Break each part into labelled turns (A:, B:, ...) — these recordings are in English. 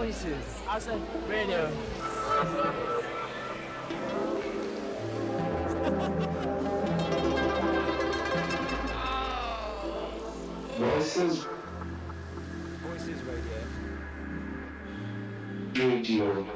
A: Voices. I said radio.
B: Voices.
A: Voices radio.
B: Radio.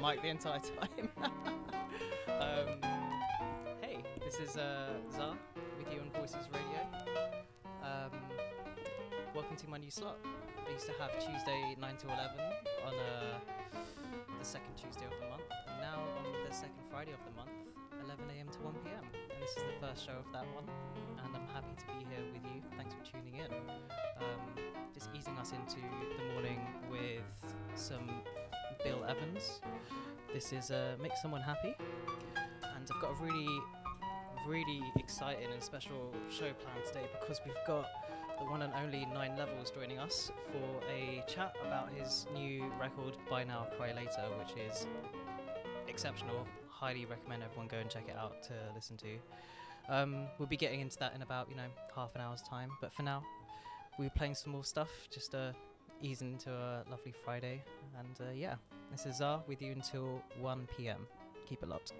C: Mic the entire time. Hey, this is Zar with you on Voices Radio. Welcome to my new slot. I used to have Tuesday 9 to 11 on the second Tuesday of the month, and now on the second Friday of the month, 11 a.m. to 1 p.m. And this is the first show of that one, and I'm happy to be here with you. Thanks for tuning in. Just easing us into the morning with some Bill Evans. This is Make Someone Happy, and I've got a really really exciting and special show planned today because we've got the one and only 9 Levels joining us for a chat about his new record, Buy Now, Cry Later, which is exceptional. Highly recommend everyone go and check it out to listen to. We'll be getting into that in about, half an hour's time. But for now, we're playing some more stuff, just ease into a lovely Friday. And yeah, this is Zar with you until 1 p.m. Keep it locked.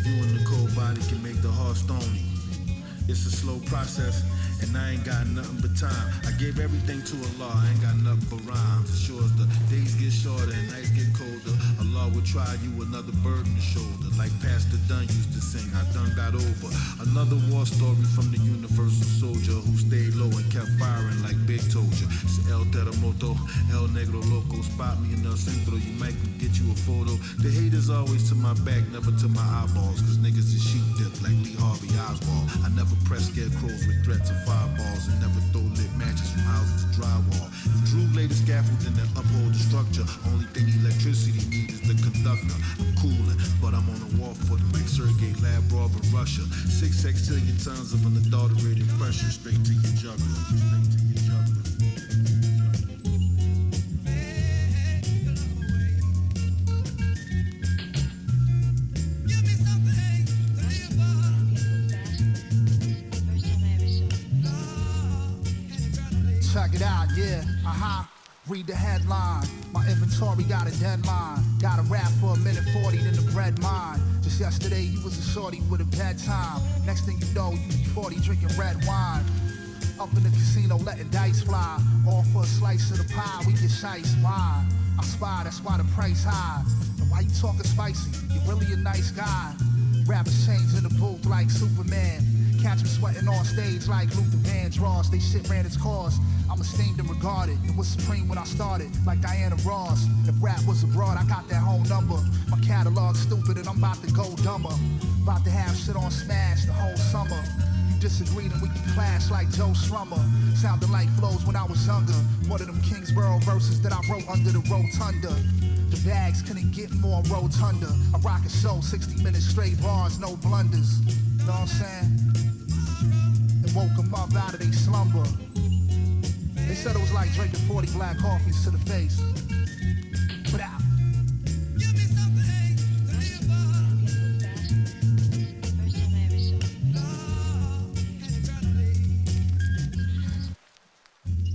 D: you and the cold body can make the heart stony. It's a slow process, and I ain't got nothing but time. I gave everything to Allah, I ain't got nothing but rhymes. As sure as the days get shorter and nights get colder, Allah will try you another burden to shoulder. Like Pastor Dunn used to sing, I done got over. Another war story from the universal soldier who stayed low and kept firing like Big told you. It's El Terremoto, El Negro Loco. Spot me in El Centro, you might get you a photo. The haters always to my back, never to my eyeballs, cause niggas is sheep dipped like Lee Harvey Oswald. I never press scarecrows with threats of fireballs and never throw lit matches from houses to drywall. If Drew laid the scaffolding to uphold the structure, only thing electricity needs is the conductor. I'm cooling, but I'm on a war foot like Sergei Lavrov in Russia. 6 sextillion tons of unadulterated pressure straight to your jugular. Straight to your jugular.
E: Check it out, yeah, read the headline. My inventory got a deadline. Got a rap for a minute 40, then the bread mine. Just yesterday, you was a shorty with a bedtime. Next thing you know, you be 40 drinking red wine. Up in the casino, letting dice fly. All for a slice of the pie, we get shice. Why? I spy, that's why the price high. And why you talking spicy? You're really a nice guy. Rappers change in the booth like Superman. Catch me sweating on stage like Luther Vandross. They shit ran its course. I'm esteemed and regarded. It was supreme when I started, like Diana Ross. If rap was abroad, I got that whole number. My catalog's stupid and I'm about to go dumber. About to have shit on smash the whole summer. You disagreed and we can clash like Joe Strummer. Sounded like flows when I was younger. One of them Kingsborough verses that I wrote under the rotunda. The bags couldn't get more rotunda. I rock a show, 60 minutes straight bars, no blunders. Know what I'm saying? And woke them up out of their slumber. They said it was like drinking 40 black coffees to the face. But out.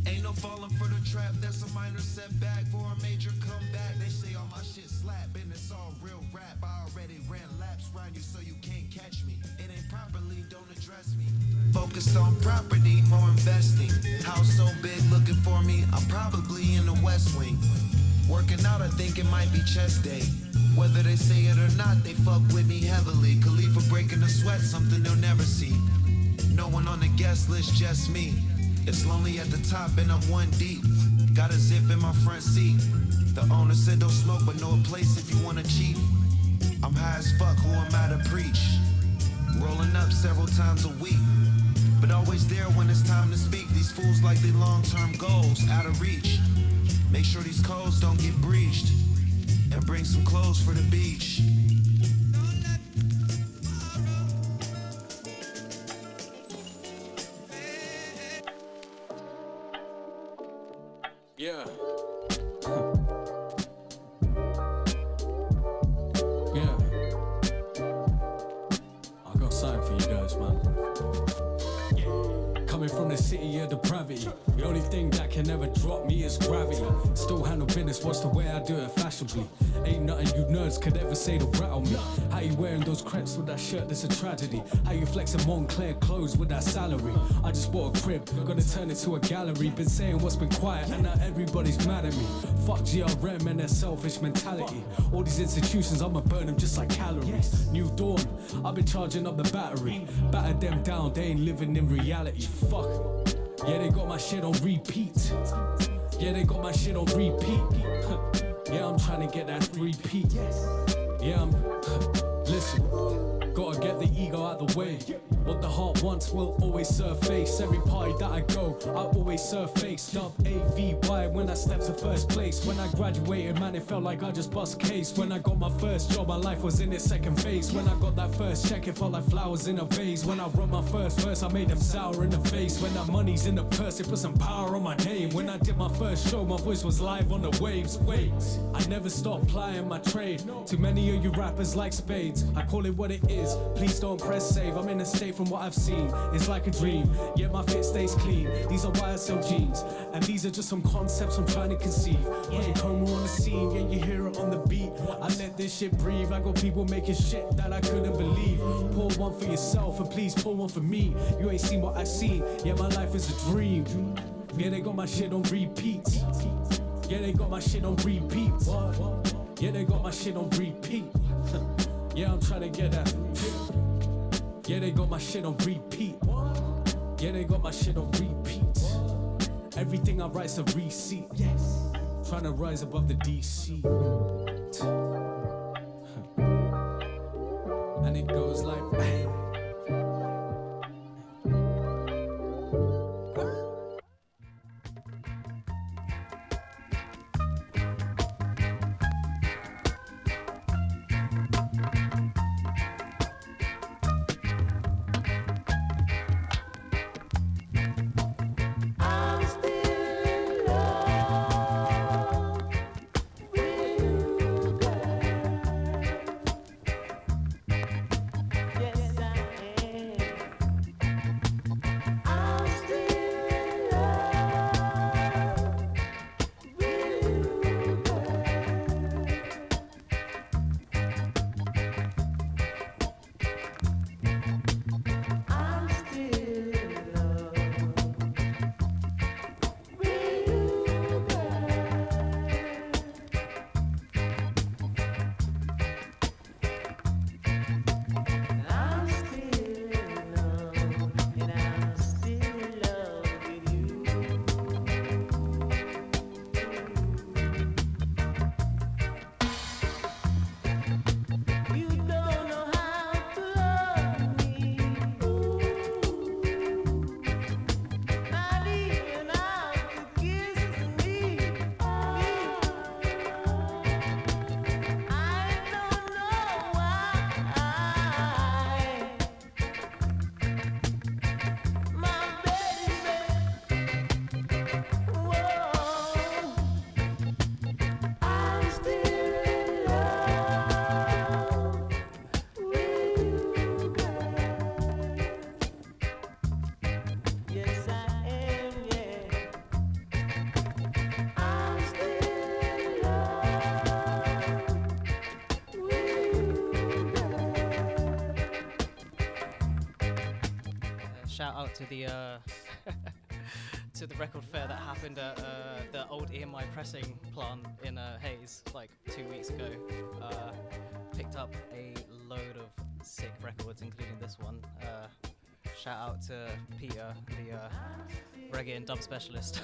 D: Ain't no falling for the trap, that's a minor setback for a major comeback. They say all my shit slap, and it's all real rap. I already ran laps around you so you can't catch me. It ain't properly, don't address me. Focused on property, more investing. House so big looking for me, I'm probably in the West Wing. Working out, I think it might be chest day. Whether they say it or not, they fuck with me heavily. Khalifa breaking the sweat, something they'll never see. No one on the guest list, just me. It's lonely at the top and I'm one deep. Got a zip in my front seat. The owner said don't smoke, but know a place if you wanna cheat. I'm high as fuck, who am I to preach? Rolling up several times a week, but always there when it's time to speak. These fools like they long-term goals, out of reach. Make sure these codes don't get breached, and bring some clothes for the beach.
F: Yeah. Yeah. I got something for you guys, man. Coming from the city of depravity, the only thing that can never drop me is gravity. Still handle business, watch the way I do it fashionably. Ain't nothing you nerds could ever say to rattle me. How you wearing those crepes with that shirt, that's a tragedy. How you flexing Montclair clothes with that salary. I just bought a crib, gonna turn it to a gallery. Been saying what's been quiet and now everybody's mad at me. Fuck GRM and their selfish mentality. All these institutions, I'ma burn them just like calories. New dawn, I've been charging up the battery. Battered them down, they ain't living in reality. Fuck 'em. Yeah, they got my shit on repeat. Yeah, they got my shit on repeat. Yeah, I'm trying to get that 3P. Yeah, listen, gotta get the ego out the way. What the heart wants will always surface. Every party that I go, I always surface. Dub AVY when I stepped to first place. When I graduated, man, it felt like I just bust case. When I got my first job, my life was in its second phase. When I got that first check, it felt like flowers in a vase. When I wrote my first verse, I made them sour in the face. When that money's in the purse, it put some power on my name. When I did my first show, my voice was live on the waves. Wait, I never stopped plying my trade. Too many of you rappers like spades. I call it what it is. Please don't press save. I'm in a state from what I've seen. It's like a dream, yet my fit stays clean. These are YSL jeans, and these are just some concepts I'm trying to conceive. Putting coma on the scene, yeah, you hear it on the beat. I let this shit breathe. I got people making shit that I couldn't believe. Pour one for yourself, and please pour one for me. You ain't seen what I've seen, yeah, my life is a dream. Yeah, they got my shit on repeat. Yeah, they got my shit on repeat. Yeah, they got my shit on repeat. Yeah, I'm trying to get that. Yeah, they got my shit on repeat. Yeah, they got my shit on repeat. Everything I write's a receipt. Trying to rise above the DC. And it goes like bang.
C: Shout out to the to the record fair that happened at the old EMI pressing plant in Hayes like 2 weeks ago. Picked up a load of sick records, including this one. Shout out to Peter, the reggae and dub specialist.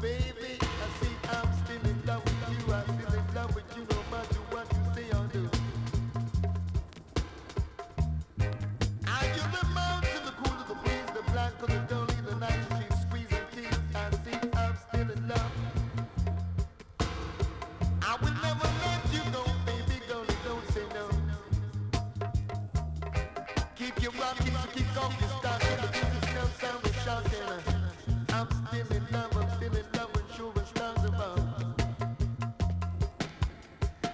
D: Baby, I see I'm still in love with
G: still in love, I'm still in love when sure as stars above.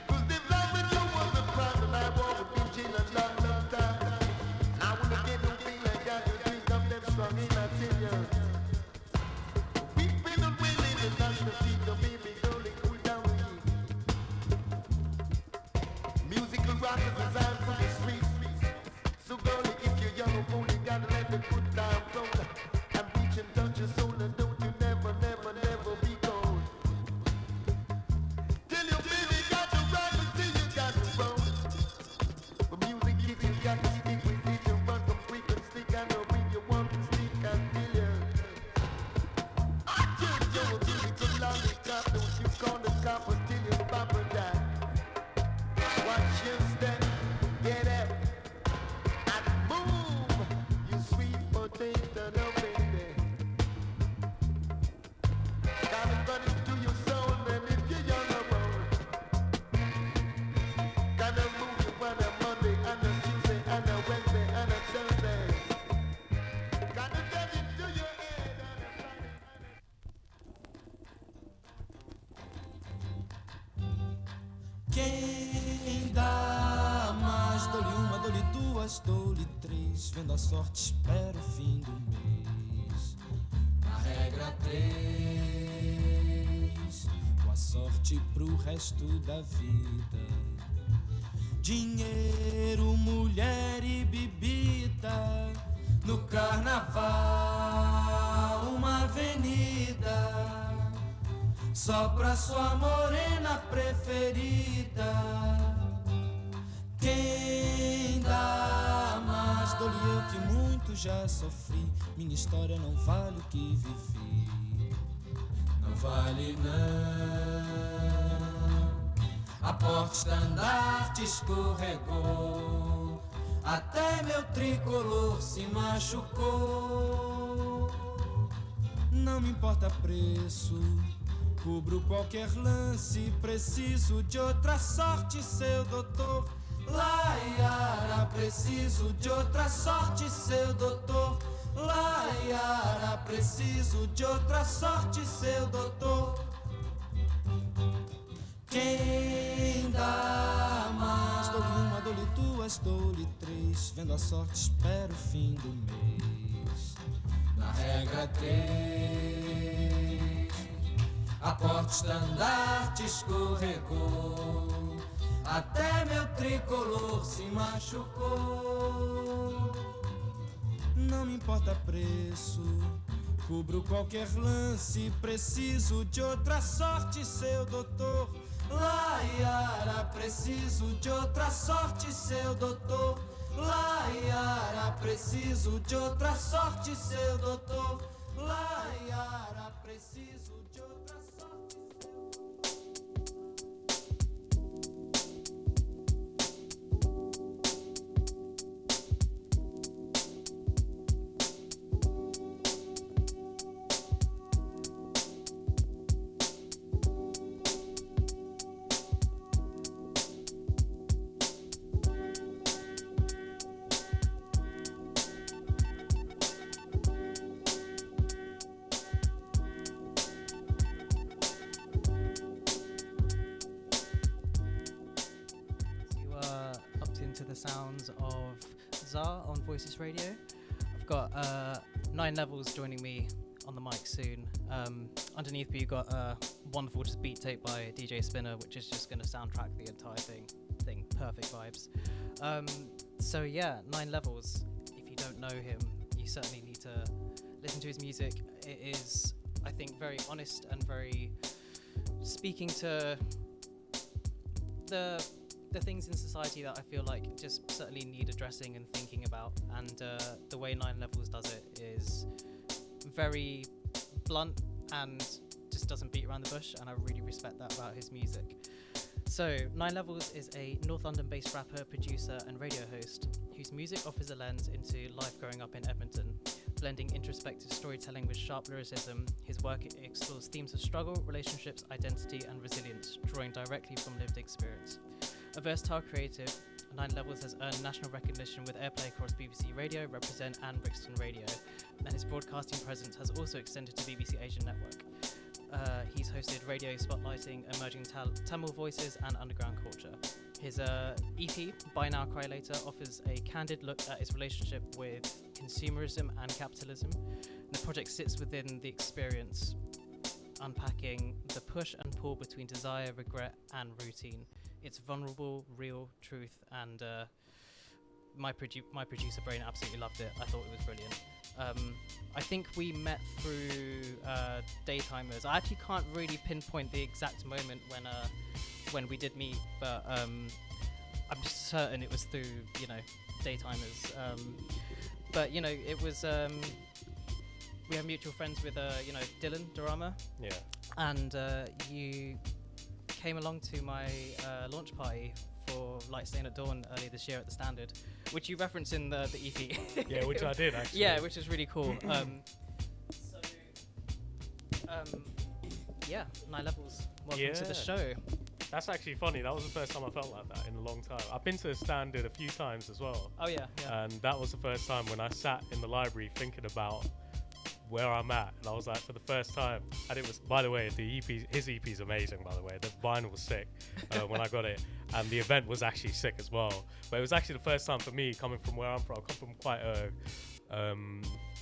G: Cause if loving you was a crime, then I would be jail a long, long time. I wouldn't get no feeling, got to think of them strong in I tell you. We've been willing to touch the feet, the baby girl, it cool down with you. Musical rock is designed for the streets. So girl, if you're young or old, you gotta let the good time flow. And reach and touch your soul, and don't you never, never, never be cold. Tell your baby got to ride until you got to roll. For music, if you got to stick with it, you run from freak and stick. I know when you want to stick, I tell you. You're a musical lollipop, don't you call the cop until your papa die. Watch your step, get up. Move, you sweet potato, no baby. Got it running to your soul, and if you're young or old, gotta move you on a Monday, and a Tuesday, and a Wednesday, and a Thursday. Gotta get it to your head on a Friday.
H: Quem dá mais? Dou-lhe uma, dou-lhe duas, dou-lhe três. Vendo a sorte, espero o fim do mês. Na regra 3, boa sorte pro resto da vida. Dinheiro, mulher e bebida. No carnaval, uma avenida. Só pra sua morena preferida. Quem dá mais? Dou-lhe eu que muito já sofri. Minha história não vale o que vivi. Não vale não. A porta-estandarte escorregou. Até meu tricolor se machucou. Não me importa preço, cubro qualquer lance, preciso de outra sorte, seu doutor. Laiara, preciso de outra sorte, seu doutor. Laiara, preciso de outra sorte, seu doutor. Quem dá mais? Dou-lhe uma, dou-lhe duas, dou-lhe três. Vendo a sorte, espero o fim do mês. Na regra 3, a porta-estandarte escorregou. Até meu tricolor se machucou. Não me importa preço, cubro qualquer lance, preciso de outra sorte, seu doutor. Laiara, preciso de outra sorte, seu doutor. Laiara, preciso de outra sorte, seu doutor. Laiara, preciso de outra sorte, seu
C: sounds of Czar on Voices Radio. I've got 9 levels joining me on the mic soon. Underneath me, you got a wonderful just beat tape by DJ Spinner, which is just going to soundtrack the entire thing. Perfect vibes. So yeah, 9 levels. If you don't know him, you certainly need to listen to his music. It is, I think, very honest and very speaking to the things in society that I feel like just certainly need addressing and thinking about. And the way 9 Levels does it is very blunt and just doesn't beat around the bush, and I really respect that about his music. So 9 Levels is a North London-based rapper, producer and radio host whose music offers a lens into life growing up in Edmonton. Blending introspective storytelling with sharp lyricism, his work explores themes of struggle, relationships, identity and resilience, drawing directly from lived experience. A versatile creative, Nine Levels has earned national recognition with airplay across BBC Radio, Represent and Brixton Radio, and his broadcasting presence has also extended to BBC Asian Network. He's hosted radio spotlighting emerging Tamil voices and underground culture. His EP, Buy Now Cry Later, offers a candid look at his relationship with consumerism and capitalism. And the project sits within the experience, unpacking the push and pull between desire, regret, and routine. It's vulnerable, real, truth, and my producer brain absolutely loved it. I thought it was brilliant. I think we met through Daytimers. I actually can't really pinpoint the exact moment when we did meet, but I'm certain it was through, Daytimers. But it was we have mutual friends with Dylan Dorama.
I: Yeah.
C: And you came along to my launch party for Light Staying at Dawn earlier this year at the Standard, which you reference in the EP.
I: Yeah, which I did actually.
C: Yeah, which is really cool. Nine Levels. Welcome to the show.
I: That's actually funny. That was the first time I felt like that in a long time. I've been to the Standard a few times as well.
C: Oh yeah.
I: And that was the first time when I sat in the library thinking about where I'm at, and I was like, for the first time, and it was, by the way, his EP is amazing, by the way. The vinyl was sick when I got it, and the event was actually sick as well. But it was actually the first time for me coming from where I'm from. I come from quite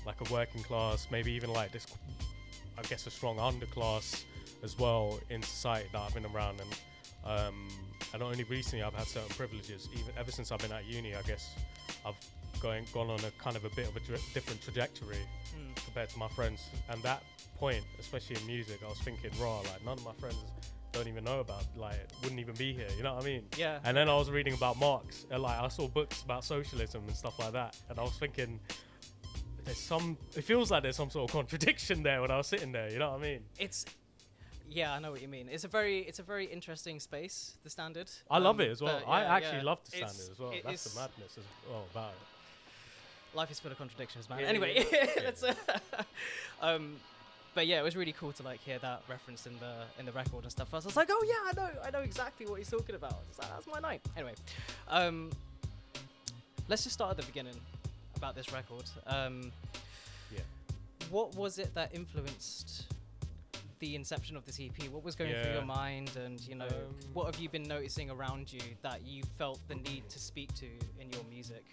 I: like a working class, maybe even like this, I guess, a strong underclass as well in society that I've been around, and only recently I've had certain privileges. Even ever since I've been at uni, I guess I've gone on a kind of a bit of a different trajectory compared to my friends. And that point, especially in music, I was thinking, like none of my friends don't even know about, like, wouldn't even be here, you know what I mean?
C: Yeah.
I: And then I was reading about Marx, and like I saw books about socialism and stuff like that, and I was thinking, it feels like there's some sort of contradiction there when I was sitting there, you know what I mean?
C: Yeah, I know what you mean. It's a very interesting space, the Standard.
I: I love it as well.
C: Yeah,
I: I actually love the Standard as well. That's the madness as well about it.
C: Life is full of contradictions, man.
I: Yeah,
C: Anyway,
I: yeah.
C: But yeah, it was really cool to like hear that reference in the record and stuff. I was like, oh yeah, I know exactly what he's talking about. It's like, that's my night. Anyway, let's just start at the beginning about this record. What was it that influenced the inception of this EP? What was going through your mind, and what have you been noticing around you that you felt the need to speak to in your music?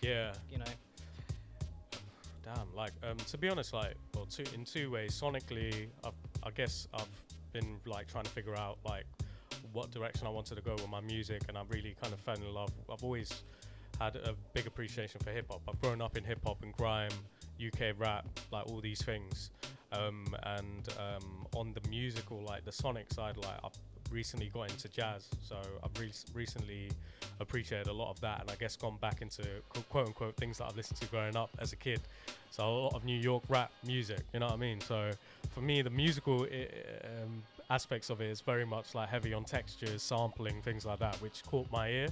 I: Damn, like to be honest, like, well, in two ways. Sonically, I guess I've been like trying to figure out like what direction I wanted to go with my music, and I really kind of fell in love. I've always had a big appreciation for hip hop. I've grown up in hip hop and grime, UK rap, like all these things. And on the musical, like the sonic side, like I've recently got into jazz, so I've recently appreciated a lot of that, and I guess gone back into quote unquote things that I've listened to growing up as a kid. So a lot of New York rap music, you know what I mean? So for me, the musical aspects of it is very much like heavy on textures, sampling, things like that, which caught my ear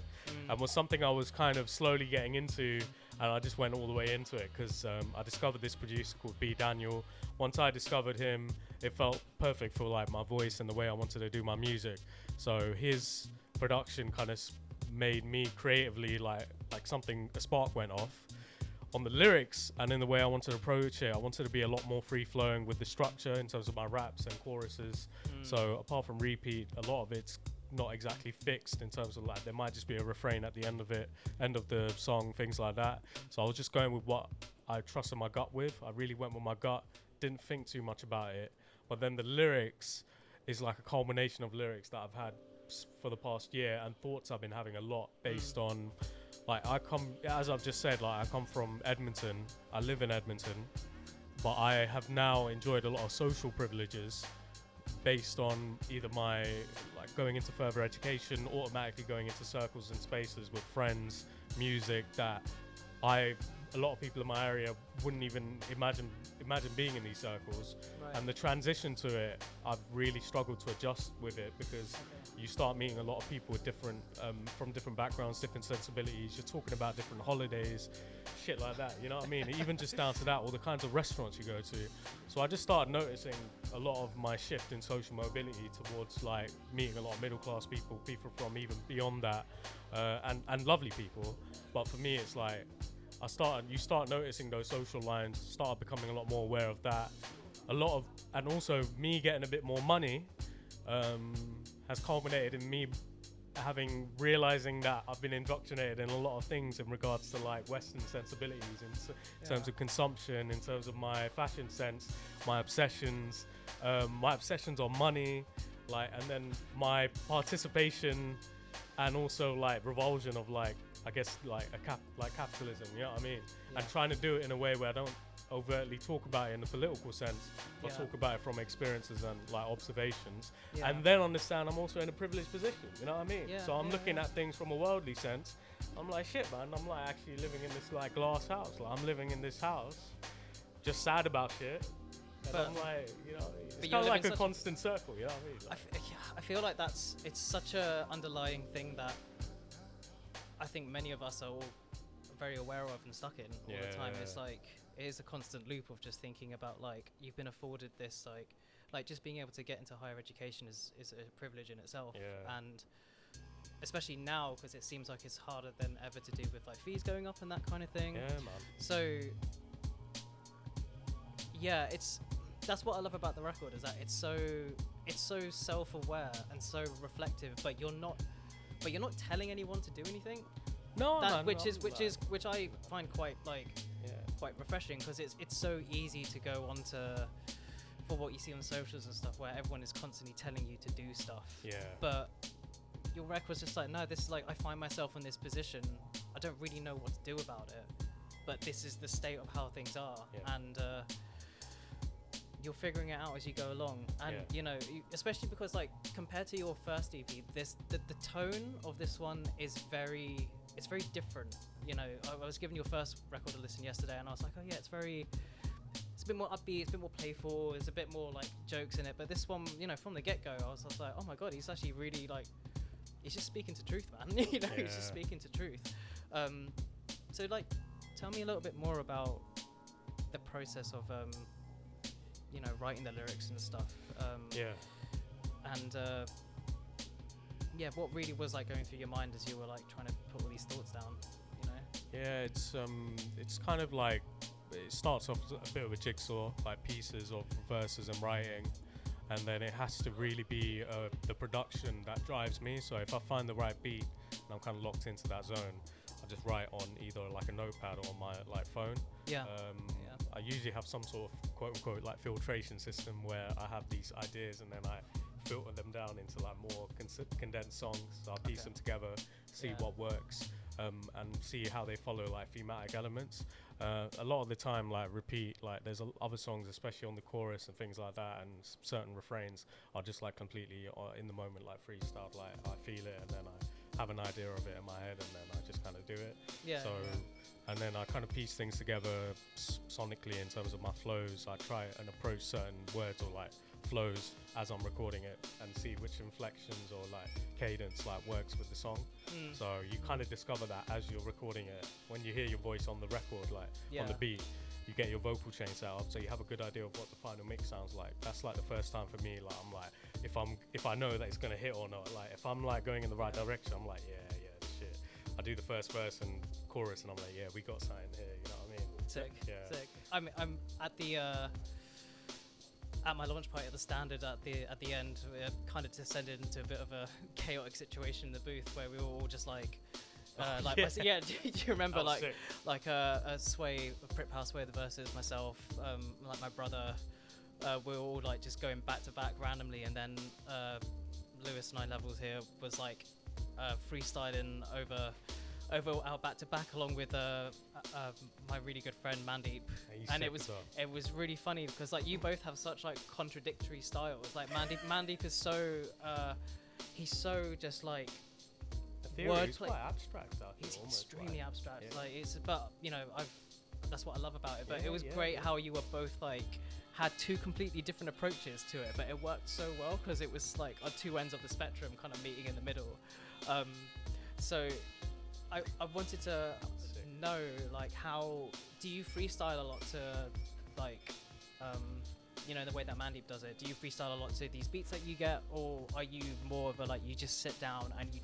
I: and was something I was kind of slowly getting into, and I just went all the way into it because I discovered this producer called B. Daniel. Once I discovered him, it felt perfect for like my voice and the way I wanted to do my music. So his production kind of made me creatively like a spark went off on the lyrics, and in the way I wanted to approach it. I wanted to be a lot more free-flowing with the structure in terms of my raps and choruses. So apart from repeat, a lot of it's not exactly fixed in terms of like there might just be a refrain at the end of the song, things like that. So I was just going with what I trusted my gut with. I really went with my gut, didn't think too much about it. But then the lyrics is like a culmination of lyrics that I've had for the past year, and thoughts I've been having a lot based on, like, as I've just said, like I come from Edmonton, I live in Edmonton, but I have now enjoyed a lot of social privileges based on either my like going into further education, automatically going into circles and spaces with friends, music that I a lot of people in my area wouldn't even imagine being in these circles.
C: Right.
I: And the transition to it, I've really struggled to adjust with it, because you start meeting a lot of people with different, from different backgrounds, different sensibilities. You're talking about different holidays, shit like that, you know what I mean? Even just down to that, all the kinds of restaurants you go to. So I just started noticing a lot of my shift in social mobility towards like meeting a lot of middle class people from even beyond that, and lovely people. But for me, it's like, you start noticing those social lines, start becoming a lot more aware of that. And also me getting a bit more money has culminated in me realizing that I've been indoctrinated in a lot of things in regards to like Western sensibilities, in terms of consumption, in terms of my fashion sense, my obsessions on money, like, and then my participation and also like revulsion of like, I guess like capitalism, you know what I mean? And trying to do it in a way where I don't overtly talk about it in a political sense, but talk about it from experiences and like observations, and then understand I'm also in a privileged position, you know what I mean? So I'm looking at things from a worldly sense. I'm like, shit, man, I'm like actually living in this like glass house. Like I'm living in this house, just sad about shit. And
C: But-
I: I'm like, you know, it's
C: but
I: kind of
C: you're
I: like a
C: living
I: constant circle, you know what I mean? Like,
C: I feel like it's such a underlying thing that I think many of us are all very aware of and stuck in all the time. It's like, it is a constant loop of just thinking about like, you've been afforded this, like just being able to get into higher education is a privilege in itself. And especially now, because it seems like it's harder than ever to do with like fees going up and that kind of thing.
I: yeah, man.
C: So yeah, that's what I love about the record, is that it's so self-aware and so reflective, but you're not telling anyone to do anything.
I: No,
C: That,
I: man,
C: which I find quite quite refreshing, because it's so easy to go onto, for what you see on socials and stuff, where everyone is constantly telling you to do stuff. But your record's just like, no, this is like, I find myself in this position, I don't really know what to do about it, but this is the state of how things are, and you're figuring it out as you go along. And you know, especially because like compared to your first EP, the tone of this one is very different. You know, I was giving your first record a listen yesterday, and I was like, oh yeah, it's a bit more upbeat, it's a bit more playful, there's a bit more like jokes in it. But this one, you know, from the get-go, I was like, oh my god, he's actually really like, he's just speaking to truth, man. You know, he's just speaking to truth. So like, tell me a little bit more about the process of you know, writing the lyrics and stuff. And what really was like going through your mind as you were like trying to put all these thoughts down, you know?
I: Yeah, it's kind of like, it starts off as a bit of a jigsaw, like pieces of verses and writing, and then it has to really be the production that drives me. So if I find the right beat and I'm kind of locked into that zone, I just write on either like a notepad or on my like phone. I usually have some sort of quote unquote like filtration system where I have these ideas and then I filter them down into like more condensed songs. So I'll piece them together, see what works, and see how they follow like thematic elements. A lot of the time, like repeat, like there's other songs, especially on the chorus and things like that, and certain refrains are just like completely in the moment, like freestyle. Like I feel it and then I have an idea of it in my head and then I just kind of do it. And then I kind of piece things together sonically in terms of my flows. I try and approach certain words or like flows as I'm recording it and see which inflections or like cadence like works with the song. So you kind of discover that as you're recording it. When you hear your voice on the record, like on the beat, you get your vocal chain set up, so you have a good idea of what the final mix sounds like. That's like the first time for me. Like I'm like, if I know that it's gonna hit or not. Like if I'm like going in the right direction, I'm like, yeah, this shit. I do the first verse and chorus, and I'm like, yeah, we got something here. You know what I mean?
C: Sick.
I: Yeah.
C: Sick. I'm at the at my launch party at the Standard at the end. We kind of descended into a bit of a chaotic situation in the booth where we were all just like. Do you remember like a Sway, a Prip House Sway, the verses, myself, like my brother, we were all like just going back to back randomly, and then Lewis 9 Levels here was like freestyling over our back to back along with my really good friend Mandeep, and it was really funny because like you both have such like contradictory styles. Like Mandeep is so he's so just like.
I: He's quite abstract.
C: He's extremely abstract. Yeah. Like but you know, that's what I love about it. But
A: Yeah,
C: it was
A: yeah,
C: great
A: yeah.
C: how you were both like had two completely different approaches to it, but it worked so well because it was like on two ends of the spectrum, kind of meeting in the middle. So I wanted to know, like, how do you freestyle a lot to, like, the way that Mandeep does it? Do you freestyle a lot to these beats that you get, or are you more of a, like, you just sit down and you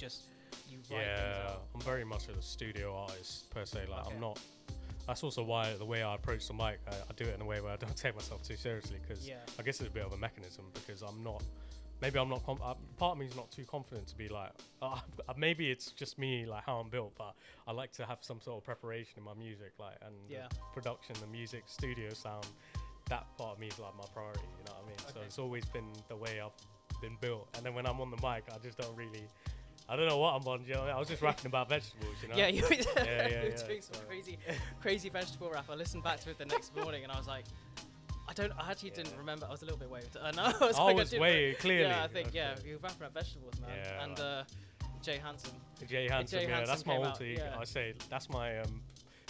C: write things out?
I: I'm very much a studio artist per se. Like,
C: Okay.
I: I'm not. That's also why the way I approach the mic, I do it in a way where I don't take myself too seriously, because
C: Yeah.
I: I guess it's a bit of a mechanism, because I'm not. Maybe I'm not. Part of me is not too confident to be like. Maybe it's just me, like how I'm built, but I like to have some sort of preparation in my music, like, and
C: Yeah.
I: the production, the music, studio sound. That part of me is like my priority. You know what I mean? So
C: Okay.
I: it's always been the way I've been built. And then when I'm on the mic, I just don't really. I don't know what I'm on. You know, I was just rapping about vegetables. You know?
C: Yeah, you were
I: yeah.
C: doing some crazy vegetable rap. I listened back to it the next morning and I was like, I actually didn't remember. I was a little bit waved. No, I was like,
I: was way clearly.
C: Yeah, I think,
I: Okay.
C: you're rapping about vegetables, man.
I: Yeah,
C: and Jay Hansen.
I: Jay Hansen,
C: Jay
I: yeah,
C: Hansen
I: that's my
C: came
I: alter
C: out,
I: ego.
C: yeah.
I: I say that's my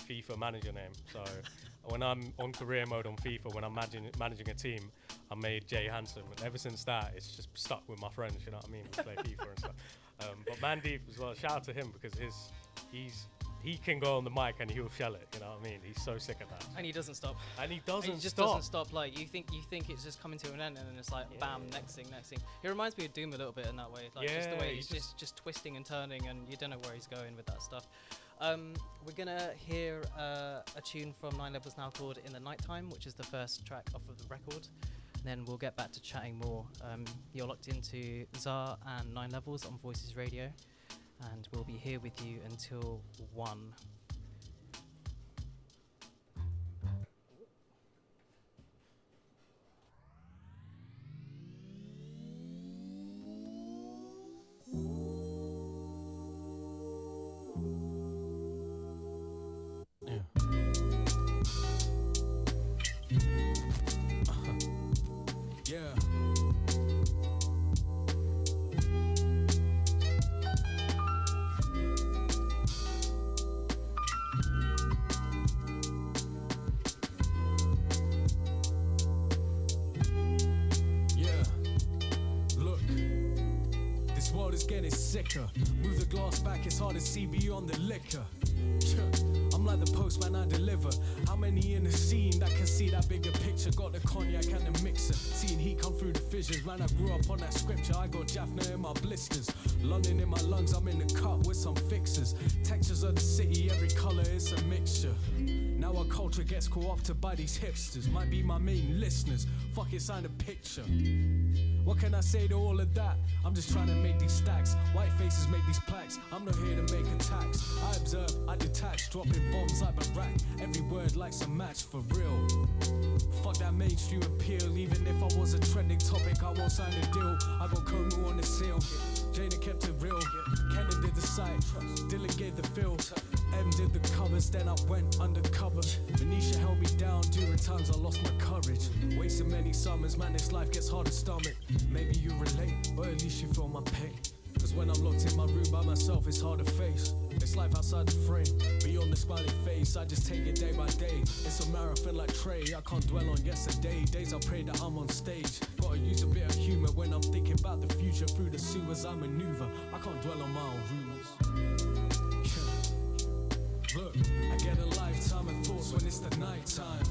I: FIFA manager name. So when I'm on career mode on FIFA, when I'm managing a team, I made Jay Hansen. And ever since that, it's just stuck with my friends. You know what I mean? We play FIFA and stuff. But Mandeep as well. Shout out to him, because he can go on the mic and he'll shell it. You know what I mean? He's so sick of that.
C: And he doesn't stop.
I: And he
C: And
I: doesn't
C: he just
I: stop.
C: doesn't stop. Like, you think it's just coming to an end, and then it's like, bam, next thing. He reminds me of Doom a little bit in that way. Like, just the
I: Yeah,
C: way
I: he
C: he's just twisting and turning, and you don't know where he's going with that stuff. We're gonna hear a tune from 9 Levels now called "In the Nighttime," which is the first track off of the record. And then we'll get back to chatting more. You're locked into Czar and 9 Levels on Voices Radio, and we'll be here with you until 1.
F: Yeah. Yeah. Look, this world is getting sicker. Move the glass back, it's hard to see beyond the liquor. I'm like the postman I deliver. How many in the scene that can see that bigger picture? Got the cognac and the mixer, seeing heat come through the fissures. Man, I grew up on that scripture. I got Jaffna in my blisters, London in my lungs. I'm in the cup with some fixers. Textures of the city, every color is a mixture. Now our culture gets co-opted by these hipsters. Might be my main listeners. Fuck it, sign a picture. What can I say to all of that? I'm just trying to make these stacks. White faces make these plaques. I'm not here to make attacks. I observe, I detach, dropping bombs like Barack. Every word likes a match for real. Fuck that mainstream appeal. Even if I was a trending topic, I won't sign a deal. I got Komu on the seal. Jada kept it real. Kenan did the site. Dylan gave the feel. M did the covers, then I went undercover. Manisha held me down during times I lost my courage. Wasting many summers, man, this life gets hard to stomach. Maybe you relate, or at least you feel my pain. Cause when I'm locked in my room by myself, it's hard to face. It's life outside the frame, beyond the smiling face. I just take it day by day. It's a marathon like Trey, I can't dwell on yesterday. Days I pray that I'm on stage. Gotta use a bit of humor when I'm thinking about the future. Through the sewers I maneuver, I can't dwell on my own rumors. Look, I get a lifetime of thoughts when it's the night time.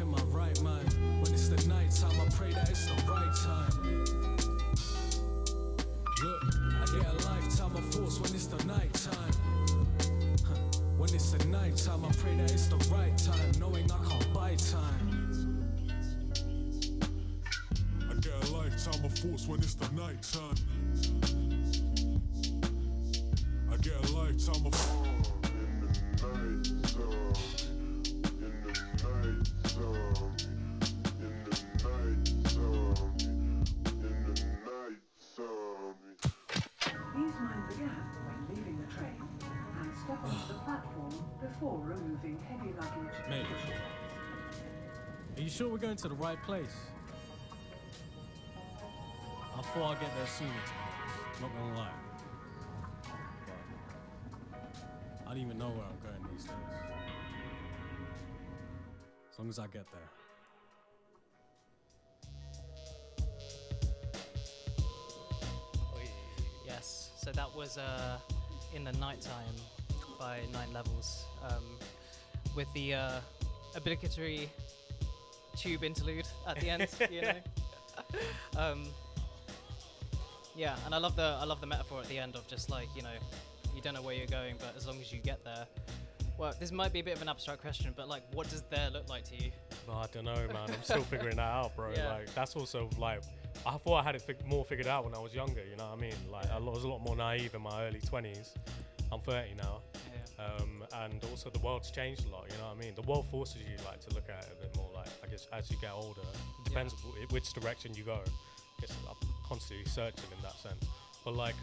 F: In my right mind, when it's the night time, I pray that it's the right time. Look, I get a lifetime of thoughts when it's the night time. When it's the night time, I pray that it's the right time, knowing I can't buy time.
J: I get a lifetime of thoughts when it's the night time. I get a lifetime of
K: Please mind the gap when leaving the train and step onto the platform before removing heavy luggage.
F: Mate, are you sure we're going to the right place? I thought I'd get there sooner, to be honest. Not gonna lie. But I don't even know where I'm going these days. As long as I get there.
C: Yes, so that was In the Nighttime by 9 Levels, with the obligatory tube interlude at the end, you know. Yeah, and I love the metaphor at the end of just like, you know, you don't know where you're going, but as long as you get there. Well, this might be a bit of an abstract question, but like, what does there look like to you?
I: Oh, I don't know, man. I'm still figuring that out, bro.
C: Yeah.
I: Like, that's also like, I thought I had it more figured out when I was younger. You know what I mean? Like, I was a lot more naive in my early 20s. I'm 30 now, and also the world's changed a lot. You know what I mean? The world forces you like to look at it a bit more. Like, I guess as you get older, it depends which direction you go. I guess I'm constantly searching in that sense. But like,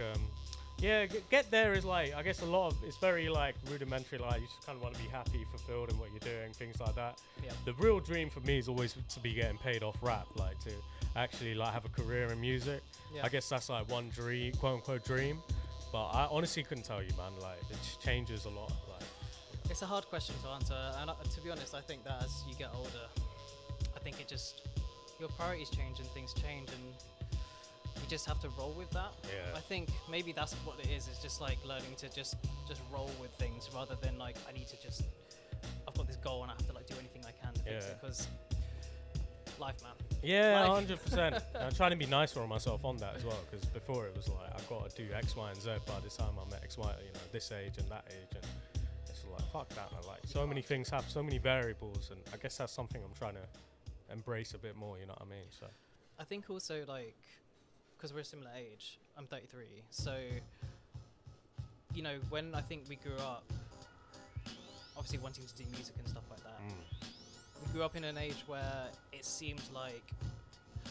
I: yeah, get there is like, I guess a lot of it's very like rudimentary. Like, you just kind of want to be happy, fulfilled in what you're doing, things like that.
C: Yeah.
I: The real dream for me is always to be getting paid off rap, like to actually like have a career in music.
C: Yeah.
I: I guess that's like one dream, quote unquote dream. But I honestly couldn't tell you, man. Like, it changes a lot. Like,
C: it's a hard question to answer, and to be honest, I think that as you get older, I think it just, your priorities change and things change, and you just have to roll with that.
I: Yeah.
C: I think maybe that's what it is just like learning to just roll with things rather than like, I've got this goal and I have to like do anything I can to fix it, because life, man.
I: yeah,
C: Life.
I: 100%. I'm trying to be nicer on myself on that as well, because before it was like, I've got to do X, Y, and Z by the time I'm at X, Y, you know, this age and that age, and it's like, fuck that, man. Like, so many things happen, so many variables, and I guess that's something I'm trying to embrace a bit more, you know what I mean? So
C: I think also like, because we're a similar age, I'm 33, so, you know, when I think we grew up, obviously wanting to do music and stuff like that, we grew up in an age where it seemed like,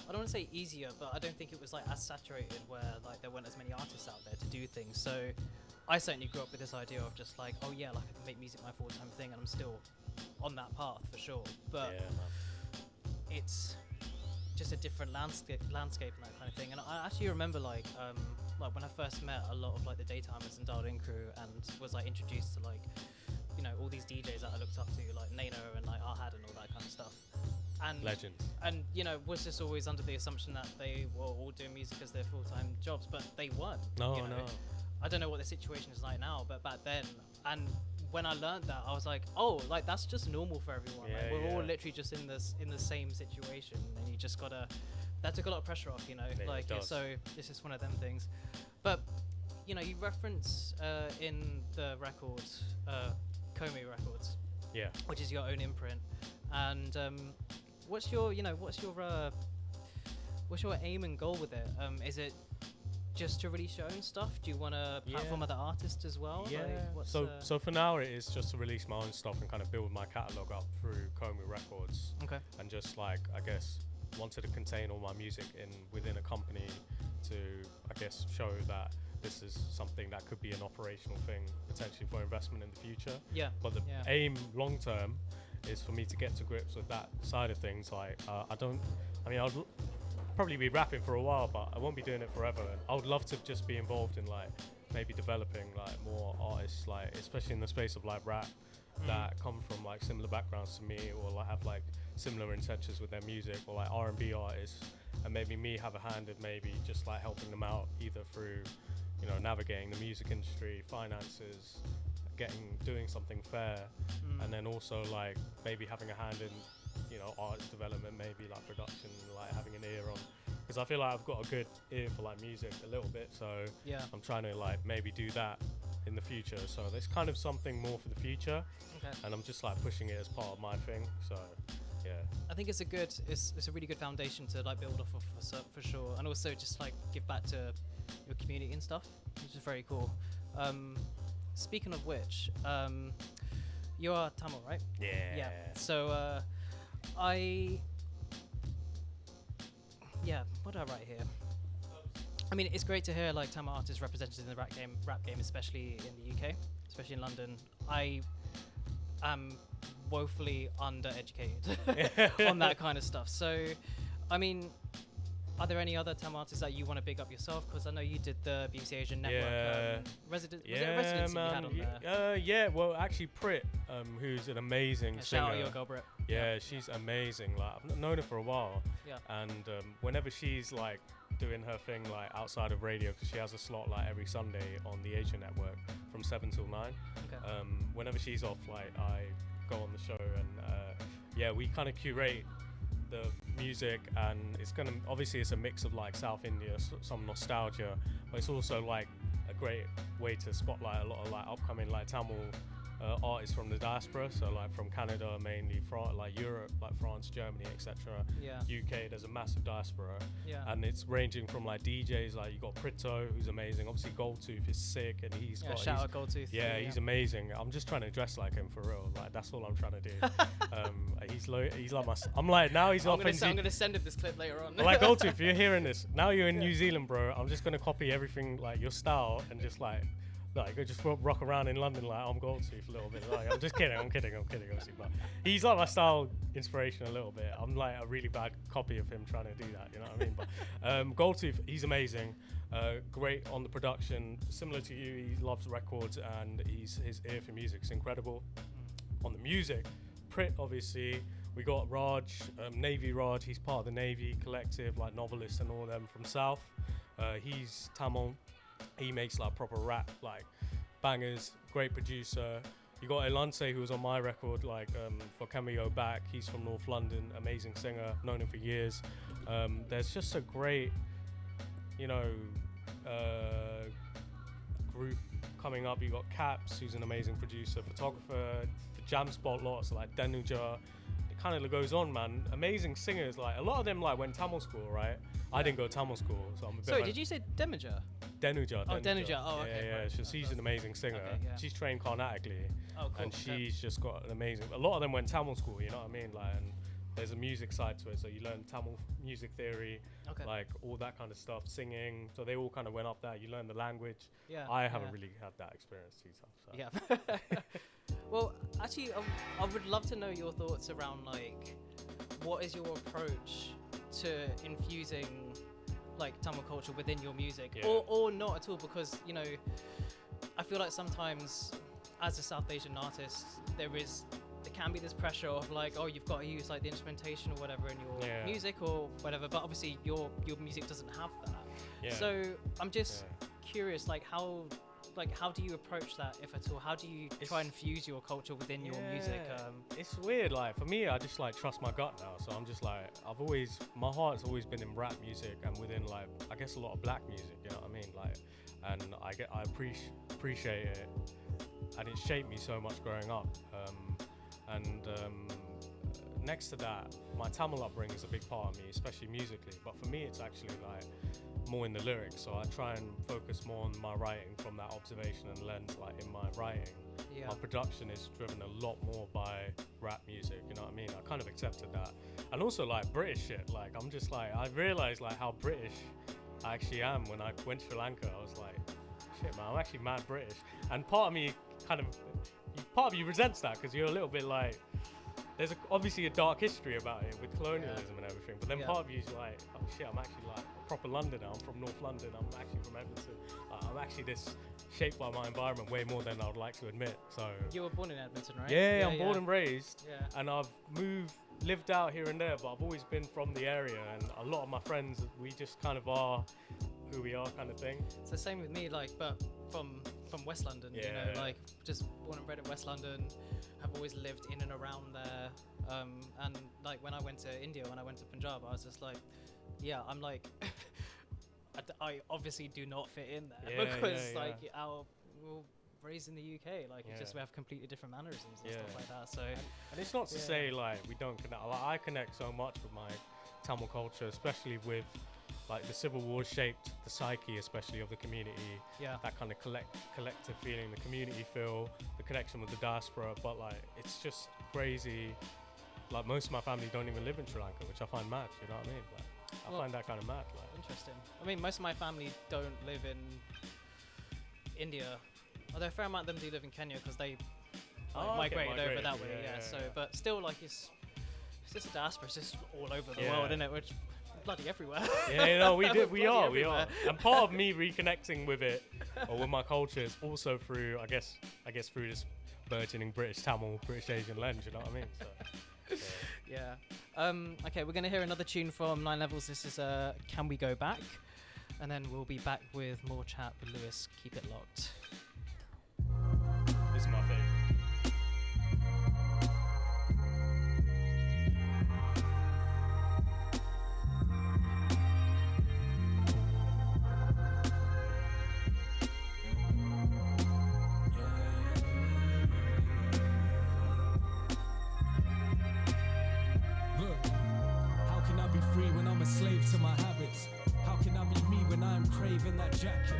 C: I don't want to say easier, but I don't think it was like as saturated, where like there weren't as many artists out there to do things. So I certainly grew up with this idea of just like, oh yeah, like I can make music my full-time thing, and I'm still on that path for sure. But it's just a different landscape and that kind of thing. And I actually remember like when I first met a lot of like the Daytimers and Dialed In crew, and was like introduced to like, you know, all these DJs that I looked up to, like Nano and like Ahad and all that kind of stuff. And
I: legend.
C: And you know, was just always under the assumption that they were all doing music as their full-time jobs, but they weren't.
I: No,
C: you know?
I: no.
C: I don't know what the situation is like now, but back then, and when I learned that, I was like, oh, like that's just normal for everyone.
I: Yeah,
C: like, we're all
I: yeah.
C: literally just in the same situation, and you just gotta. That took a lot of pressure off, you know.
I: Yeah,
C: like,
I: it does.
C: so it's just one of them things. But you know, you reference in the record, Comey Records,
I: Yeah.
C: which is your own imprint, and what's your aim and goal with it? Is it just to release your own stuff? Do you want to platform other artists as well?
I: Yeah.
C: Like, what's,
I: So for now, it is just to release my own stuff and kind of build my catalog up through Comey Records.
C: Okay.
I: And just like, I guess, wanted to contain all my music within a company to, I guess, show that this is something that could be an operational thing potentially for investment in the future.
C: Yeah.
I: But the aim long term is for me to get to grips with that side of things. Like, I'll probably be rapping for a while, but I won't be doing it forever. I would love to just be involved in like maybe developing like more artists, like especially in the space of like rap, that come from like similar backgrounds to me, or like have like similar intentions with their music, or like R&B artists, and maybe me have a hand in maybe just like helping them out either through, you know, navigating the music industry, finances, doing something fair, and then also like maybe having a hand in, you know, artist development, maybe like production, like having an ear on, because I feel like I've got a good ear for like music a little bit, so I'm trying to like maybe do that in the future. So there's kind of something more for the future, and I'm just like pushing it as part of my thing. So yeah,
C: I think it's a really good foundation to like build off of for sure, and also just like give back to your community and stuff, which is very cool. Speaking of which, you are Tamil, right?
I: Yeah.
C: So what do I write here? I mean, it's great to hear like Tamil artists represented in the rap game, especially in the UK, especially in London. I am woefully undereducated on that kind of stuff. So, I mean, Are there any other Tamil artists that you want to big up yourself? Because I know you did the BBC Asian Network was it a residency you had on there?
I: Yeah, well, actually, Prit, who's an amazing singer.
C: Shout out your girl, Brit.
I: Yeah, she's amazing. Like, I've known her for a while.
C: Yeah.
I: And whenever she's like doing her thing like outside of radio, because she has a slot like every Sunday on the Asian Network from 7 till 9.
C: Okay.
I: Whenever she's off, like I go on the show and yeah, we kind of curate the music, and it's gonna obviously it's a mix of like South India, some nostalgia, but it's also like a great way to spotlight a lot of like upcoming like Tamil artists from the diaspora, so like from Canada mainly, like Europe, like France, Germany, etc.
C: Yeah.
I: UK, there's a massive diaspora,
C: Yeah.
I: and it's ranging from like DJs, like you got Prito, who's amazing. Obviously Goldtooth is sick, and he's got
C: shout out Goldtooth.
I: yeah, he's amazing. I'm just trying to dress like him for real. Like that's all I'm trying to do. He's like my. I'm like now he's off.
C: I'm gonna send him this clip later on.
I: Like Goldtooth, if you're hearing this, now you're in New Zealand, bro. I'm just gonna copy everything like your style and just like just rock around in London like I'm Goldtooth a little bit. Like, I'm just kidding. I'm kidding. Obviously, but he's like my style inspiration a little bit. I'm like a really bad copy of him trying to do that. You know what I mean? But Goldtooth, he's amazing. Great on the production. Similar to you, he loves records and his ear for music's incredible. On the music, Prit obviously. We got Raj, Navy Raj. He's part of the Navy Collective, like novelist and all them from South. He's Tamil. He makes like proper rap, like bangers. Great producer. You got Elance, who was on my record, like for Cameo Back. He's from North London, amazing singer. Known him for years. There's just a great, group coming up. You got Caps, who's an amazing producer, photographer. The Jam Spot lots like Danuja. It kind of goes on, man. Amazing singers. Like a lot of them like went Tamil school, right? I didn't go Tamil school, so I'm a bit.
C: Sorry, did you say Demuja?
I: Denuja.
C: Oh, Denuja. Oh, okay.
I: Yeah.
C: Right.
I: She's an amazing singer.
C: Okay, yeah.
I: She's trained Carnatically.
C: Oh, cool.
I: And she's just got an amazing. A lot of them went Tamil school. You know what I mean? Like, and there's a music side to it, so you learn Tamil music theory, like all that kind of stuff, singing. So they all kind of went up there. You learn the language.
C: Yeah.
I: I haven't really had that experience too tough. So.
C: Yeah. Well, actually, I would love to know your thoughts around like, what is your approach to infusing like Tamil culture within your music, or not at all? Because I feel like sometimes as a South Asian artist, there can be this pressure of like, oh, you've got to use like the instrumentation or whatever in your music or whatever, but obviously your music doesn't have that. So I'm just curious, like how do you approach that, if at all? How do you try and fuse your culture within your music?
I: It's weird. Like for me, I just like trust my gut now. So I'm just like, my heart's always been in rap music and within like, I guess a lot of black music. You know what I mean? Like, and I appreciate it, and it shaped me so much growing up. Next to that, my Tamil upbringing is a big part of me, especially musically. But for me, it's actually like more in the lyrics. So I try and focus more on my writing from that observation and lens, like in my writing.
C: Yeah.
I: My production is driven a lot more by rap music, you know what I mean? I kind of accepted that. And also like British shit, like I'm just like, I realized like how British I actually am. When I went to Sri Lanka, I was like, shit man, I'm actually mad British. And part of me part of you resents that, because you're a little bit like, there's obviously a dark history about it with colonialism and everything, but then part of you's like, oh shit, I'm actually like a proper Londoner. I'm from North London. I'm actually from Edmonton. I'm actually this shaped by my environment way more than I would like to admit. So
C: you were born in Edmonton, right?
I: Yeah, I'm born and raised, and I've lived out here and there, but I've always been from the area, and a lot of my friends, we just kind of are who we are, kind of thing.
C: It's the same with me, like, but from West London, like just born and bred in West London. Have always lived in and around there, and like when I went to India, when I went to Punjab, I was just like, I'm like, I obviously do not fit in there because we're raised in the UK, like it's just we have completely different mannerisms and stuff like that. So
I: and it's not to say like we don't connect. Like, I connect so much with my Tamil culture, especially with like the Civil War shaped the psyche, especially of the community. That kind of collective feeling, the community feel, the connection with the diaspora. But like, it's just crazy. Like most of my family don't even live in Sri Lanka, which I find mad. You know what I mean? Like, I find that kind of mad. Like,
C: interesting. I mean, most of my family don't live in India, although a fair amount of them do live in Kenya because they migrated over that way. So, but still, like it's just a diaspora. It's just all over the world, isn't it? Which bloody everywhere.
I: Yeah, you know, we
C: Bloody
I: are.
C: everywhere.
I: And part of me reconnecting with it, or with my culture, is also through, I guess through this burgeoning British Tamil, British Asian lens. You know what I mean? So,
C: Yeah. Okay, we're gonna hear another tune from Nine Levels. This is Can We Go Back? And then we'll be back with more chat with Lewis. Keep it locked.
I: this is my favorite.
F: Look, how can I be free when I'm a slave to my habits? How can I be me when I'm craving that jacket?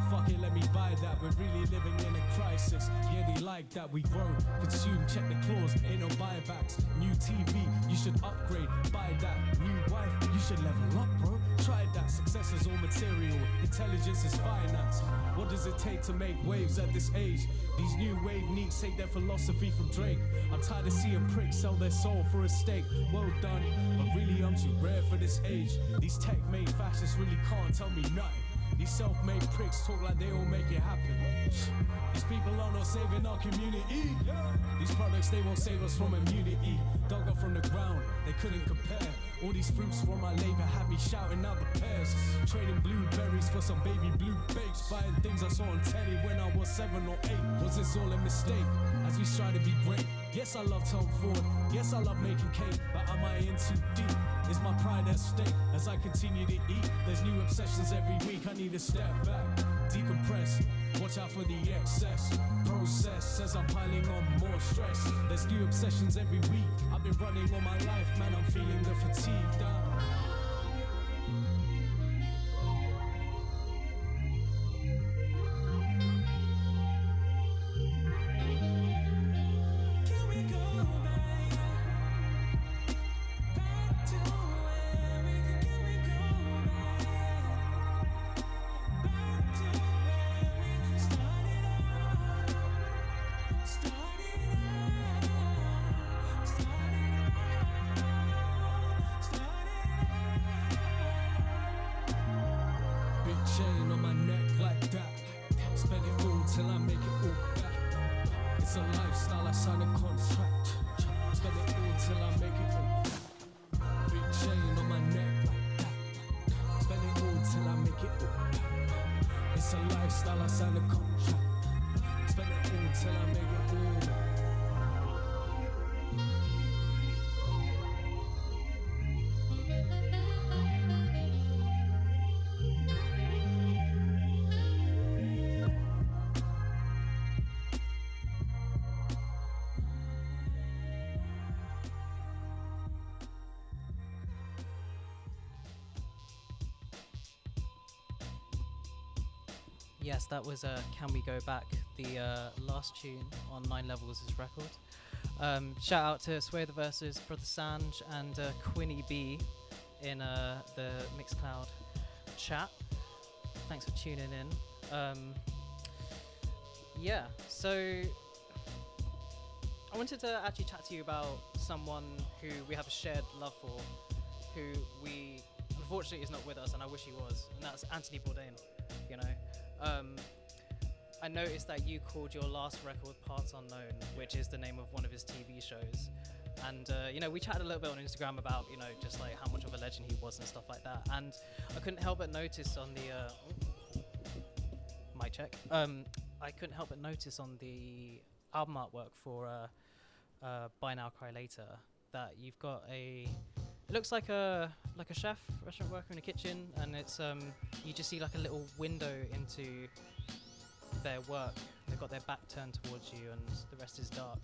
F: Fuck it, let me buy that. We're really living in a crisis. Yeah, they like that. We grow, consume, check the clause. Ain't no buybacks. New TV, you should upgrade. Buy that. New wife, you should level up, bro. Try that. Success is all material. Intelligence is finance. What does it take to make waves at this age? These new wave neeks take their philosophy from Drake. I'm tired of seeing pricks sell their soul for a steak. Well done, but really I'm too rare for this age. These tech-made fascists really can't tell me nothing. These self-made pricks talk like they all make it happen. These people are not saving our community. These products, they won't save us from immunity. Dug up from the ground, they couldn't compare. All these fruits from my labor had me shouting out the pears. Trading blueberries for some baby blue bakes. Buying things I saw on telly when I was 7 or 8. Was this all a mistake? As we strive to be great. Yes, I love Tom Ford. Yes, I love making cake. But am I in too deep? Is my pride at stake as I continue to eat? There's new obsessions every week. I need to step back, decompress. Watch out for the excess. Process as I'm piling on more stress. There's new obsessions every week. I've been running all my life, man. I'm feeling the fatigue down. Chain on my neck like that. Spend it all till I make it all back. It's a lifestyle, I sign a contract. Spend it all till I make it all. Big chain on my neck like that. Spend it all till I make it all back. It's a lifestyle, I sign a contract. Spend it all till I make it all.
C: Yes, that was Can We Go Back, the last tune on Nine Levels' record. Shout out to Sway the Verses, Brother Sanj, and Quinny B in the Mixcloud chat. Thanks for tuning in. Yeah, so I wanted to actually chat to you about someone who we have a shared love for, who we unfortunately is not with us, and I wish he was, and that's Anthony Bourdain. You know. I noticed that you called your last record Parts Unknown, which is the name of one of his TV shows. And, you know, we chatted a little bit on Instagram about, you know, just like how much of a legend he was and stuff like that. And I couldn't help but notice on the, mic check. I couldn't help but notice on the album artwork for Buy Now, Cry Later that you've got it looks like a chef, restaurant worker in a kitchen, and it's you just see like a little window into their work. They've got their back turned towards you, and the rest is dark.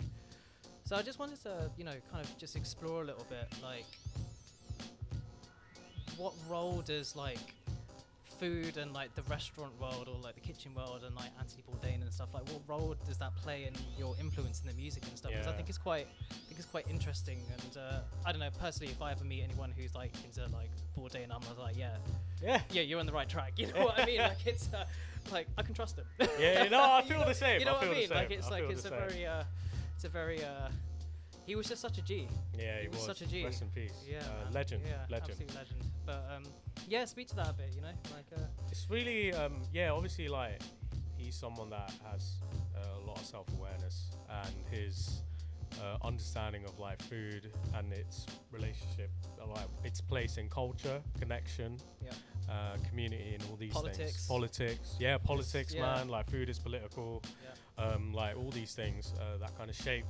C: So I just wanted to, you know, kind of just explore a little bit, like, what role does like food and like the restaurant world or like the kitchen world and like Anthony Bourdain and stuff, like what role does that play in your influence in the music and stuff? Because I think it's quite interesting, and I don't know, personally, if I ever meet anyone who's like into like Bourdain, I'm like, yeah, you're on the right track. You know what I mean? Like it's like I can trust him.
I: Yeah, no, I feel the same.
C: You know
I: I feel
C: what I mean?
I: the same.
C: Like it's a very he was just such a G.
I: Yeah, he
C: was
I: was.
C: such a G.
I: Rest in peace.
C: Yeah, man.
I: Legend.
C: Yeah,
I: Legend.
C: absolute legend. But yeah, speak to that a bit. You know, like
I: It's really, yeah, obviously, like, he's someone that has a lot of self-awareness, and his understanding of, like, food and its relationship, like, its place in culture, connection, community, and all these things. Politics. Yeah, politics, man. Like, food is political.
C: Yeah.
I: Like, all these things that kind of shape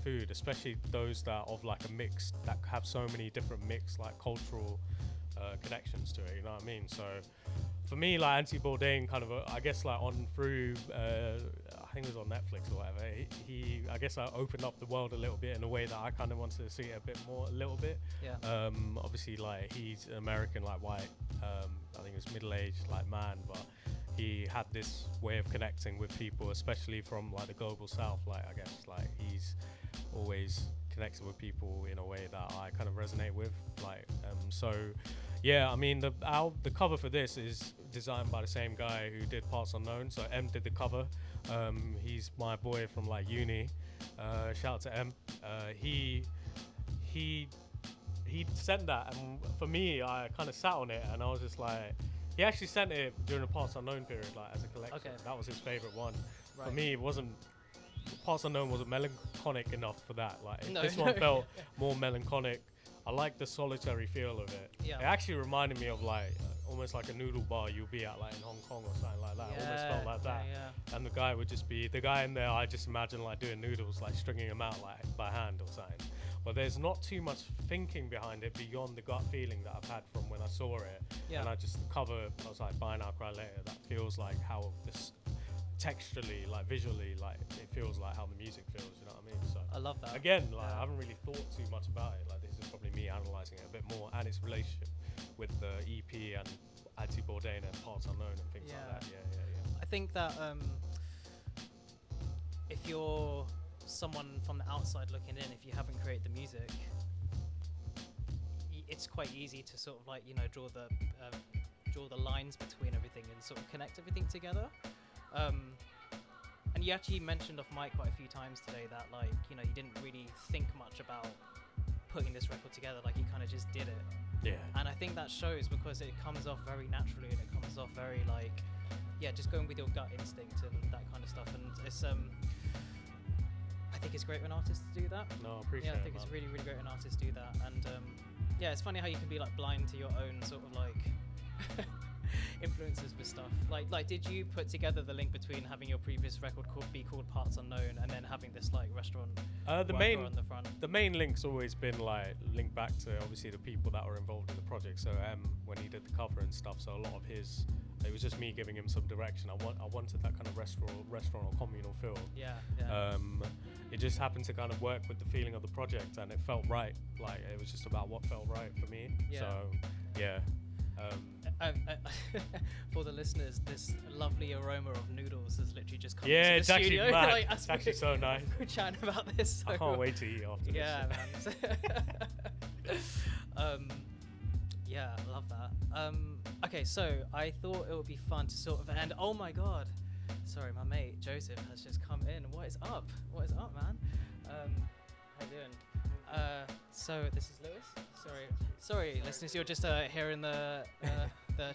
I: food, especially those that of, like, a mix, that have so many different mix, like, cultural connections to it, you know what I mean? So for me, like, Anthony Bourdain kind of, I guess, like, on through, I think it was on Netflix or whatever, he I guess, like, opened up the world a little bit in a way that I kind of wanted to see it a bit more, a little bit.
C: Yeah.
I: Obviously, like, he's an American, like, white, I think it's middle-aged, like, man, but he had this way of connecting with people, especially from, like, the global south. Like, I guess, like, he's always connected with people in a way that I kind of resonate with, like, so yeah, I mean, the cover for this is designed by the same guy who did Parts Unknown. So M did the cover. He's my boy from, like, uni. Shout out to M. He sent that, and for me, I kind of sat on it, and I was just like, he actually sent it during the Parts Unknown period, like, as a collection.
C: Okay.
I: That was his favorite one.
C: Right.
I: For me, it wasn't. Parts Unknown wasn't melancholic enough for that. Like,
C: No,
I: this one felt more melancholic. I like the solitary feel of it.
C: Yeah.
I: It actually reminded me of, like, almost like a noodle bar you'll be at, like, in Hong Kong or something like that. Almost felt like that.
C: Yeah.
I: And the guy would just be the guy in there. I just imagine, like, doing noodles, like, stringing them out, like, by hand or something. But there's not too much thinking behind it beyond the gut feeling that I've had from when I saw it.
C: Yeah.
I: And I just cover. I was like, Buy Now, Cry Later. That feels like how this texturally, like, visually, like, it feels like how the music feels. You know what I mean? So
C: I love that.
I: again, like, I haven't really thought too much about it. Like, this is probably me analysing it a bit more, and its relationship with the EP and Anthony Bourdain and Parts Unknown and things like that. Yeah.
C: I think that if you're someone from the outside looking in, if you haven't created the music, it's quite easy to sort of, like, you know, draw the lines between everything and sort of connect everything together. And you actually mentioned off mic quite a few times today that, like, you know, you didn't really think much about putting this record together, like, you kind of just did it.
I: Yeah.
C: And I think that shows because it comes off very naturally, and it comes off very, like, yeah, just going with your gut instinct and that kind of stuff. And it's I think it's great when artists do that.
I: No, I appreciate it.
C: Yeah, I think it's really, really great when artists do that. And yeah, it's funny how you can be, like, blind to your own sort of, like, influences with stuff. Like, did you put together the link between having your previous record be called Parts Unknown and then having this, like, restaurant
I: the
C: worker
I: main
C: on the front?
I: The main link's always been, like, linked back to obviously the people that were involved in the project. So when he did the cover and stuff, so a lot of his, it was just me giving him some direction. I wanted that kind of restaurant or communal feel.
C: Yeah.
I: It just happened to kind of work with the feeling of the project, and it felt right. Like, it was just about what felt right for me.
C: Yeah.
I: So yeah.
C: For the listeners, this lovely aroma of noodles has literally just come
I: Yeah,
C: into
I: it's
C: the
I: actually
C: studio.
I: mad.
C: Like,
I: It's actually so nice.
C: We're chatting about this. So
I: I can't wait to eat after
C: yeah,
I: this.
C: man. Yeah, I love that. Okay, so I thought it would be fun to sort of end. Oh my God, sorry, my mate Joseph has just come in. What is up? What is up, man? How you doing? So this is Lewis. Sorry, listeners, you're just hearing the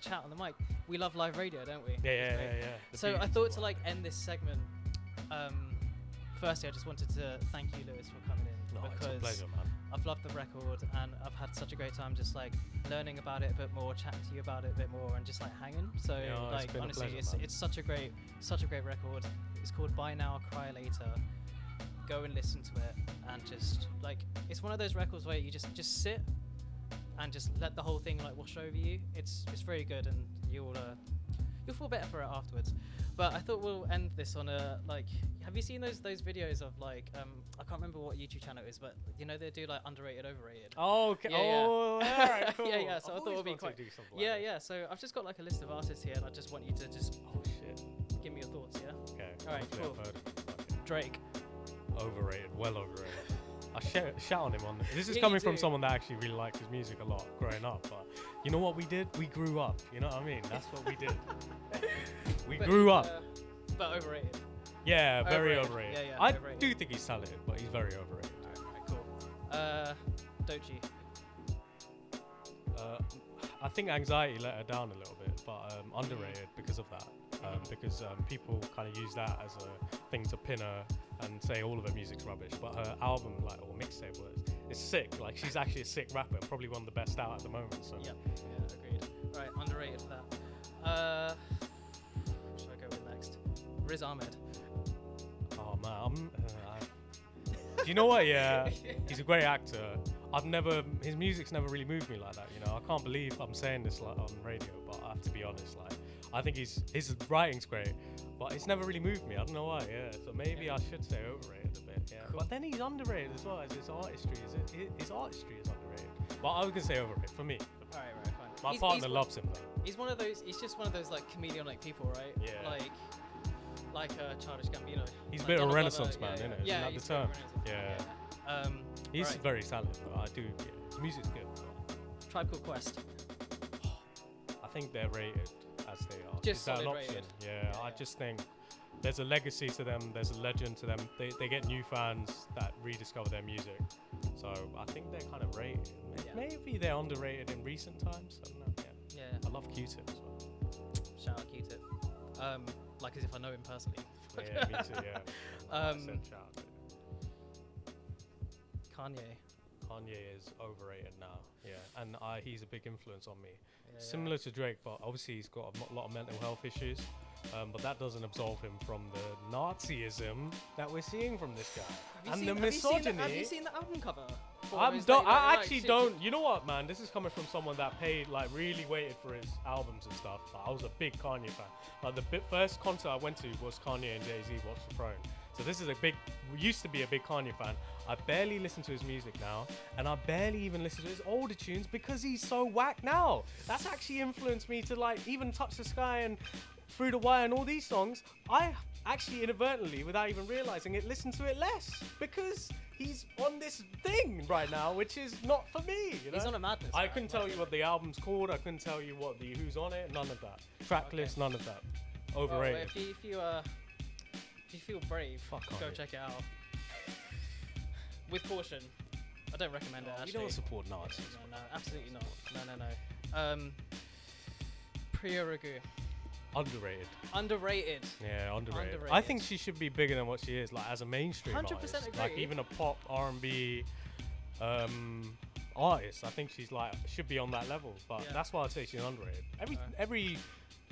C: chat on the mic. We love live radio, don't we?
I: Yeah.
C: So I thought to, like, end this segment. Firstly, I just wanted to thank you, Lewis, for coming in,
I: No,
C: because
I: it's a pleasure, man.
C: I've loved the record and I've had such a great time just, like, learning about it a bit more, chatting to you about it a bit more, and just, like, hanging. So
I: Yeah,
C: like,
I: it's been a
C: honestly,
I: pleasure, man.
C: it's such a great record. It's called Buy Now, Cry Later. Go and listen to it, and just, like, it's one of those records where you just sit and just let the whole thing, like, wash over you. It's very good, and you'll feel better for it afterwards. But I thought we'll end this on a, like, have you seen those videos of, like, I can't remember what YouTube channel it is, but, you know, they do, like, underrated, overrated.
I: Oh, okay.
C: Yeah,
I: all right, cool.
C: yeah. So I thought it would be
I: wanted
C: quite.
I: to do something like
C: Yeah. So I've just got, like, a list of artists here, and I just want you to just
I: Oh shit.
C: give me your thoughts. Yeah.
I: Okay.
C: All right,
I: hopefully
C: cool.
I: I've heard it.
C: Drake.
I: Overrated, well overrated. I shout on him on this. Is
C: Yeah,
I: coming
C: you
I: from
C: do.
I: someone that actually really liked his music a lot growing up. But you know what we did? We grew up. You know what I mean? That's what we did. We
C: But
I: grew
C: he's,
I: up.
C: But overrated.
I: Yeah, very
C: overrated.
I: overrated.
C: Yeah,
I: I
C: overrated.
I: do think he's talented, but he's very overrated.
C: Alright, cool. Dochi.
I: I think Anxiety let her down a little bit, but underrated because of that. Because people kind of use that as a thing to pin her and say all of her music's rubbish. But her album, like, or mixtape is sick. Like, she's actually a sick rapper, probably one of the best out at the moment. So.
C: Yeah, agreed. Right, underrated for that. Should I go with next? Riz Ahmed.
I: Oh man, do you know what? Yeah, he's a great actor. His music's never really moved me like that. You know, I can't believe I'm saying this like on radio, but I have to be honest. Like, I think his writing's great, but it's never really moved me. I don't know why. Yeah, so maybe I should say overrated a bit. Yeah, cool. But then he's underrated as well. His artistry his artistry is underrated. But I was gonna say overrated for me.
C: Alright, fine.
I: My partner loves him though.
C: He's one of those. He's just one of those like chameleon-like people, right?
I: Yeah.
C: Like Childish Gambino.
I: He's a
C: like
I: bit of a
C: Donald
I: renaissance
C: Glover,
I: man, isn't it?
C: Yeah,
I: Isn't that
C: he's
I: the term?
C: Yeah.
I: He's
C: right.
I: very talented though. I do. Yeah. His music's good.
C: Tribe Called Quest.
I: I think they're rated as they are.
C: Just
I: Is that an
C: solid
I: option?
C: rated.
I: Yeah, I just think there's a legacy to them. There's a legend to them. They get new fans that rediscover their music. So I think they're kind of rated. Maybe they're underrated in recent times. I don't know.
C: Yeah.
I: I love Q-Tip as well.
C: Shout out Q-Tip. Like as if I know him personally.
I: Yeah, me too. Yeah. I said shout out. Kanye is overrated now. Yeah, and he's a big influence on me. Similar to Drake, but obviously he's got a lot of mental health issues. But that doesn't absolve him from the Nazism that we're seeing from this guy and the misogyny.
C: Have you seen the album cover?
I: I actually don't. You know what, man? This is coming from someone that really waited for his albums and stuff. Like, I was a big Kanye fan. Like the first concert I went to was Kanye and Jay-Z Watch the Throne. So this is used to be a big Kanye fan. I barely listen to his music now, and I barely even listen to his older tunes because he's so whack now. That's actually influenced me to like even Touch the Sky and Through the Wire and all these songs. I actually inadvertently, without even realizing it, listen to it less because he's on this thing right now, which is not for me. You know?
C: He's on a madness.
I: I couldn't tell you what the album's called. I couldn't tell you who's on it. None of that. Tracklist, none of that. Overrated.
C: Well, if you feel brave, go check it out. With caution. I don't recommend it. Actually,
I: You don't support Nazis.
C: No, absolutely not. No. Priya Ragu. Underrated.
I: Yeah, underrated. I think she should be bigger than what she is, like as a mainstream
C: 100%
I: artist.
C: agree.
I: Like even a pop R&B artist. I think she's like should be on that level. But that's why I'd say she's underrated.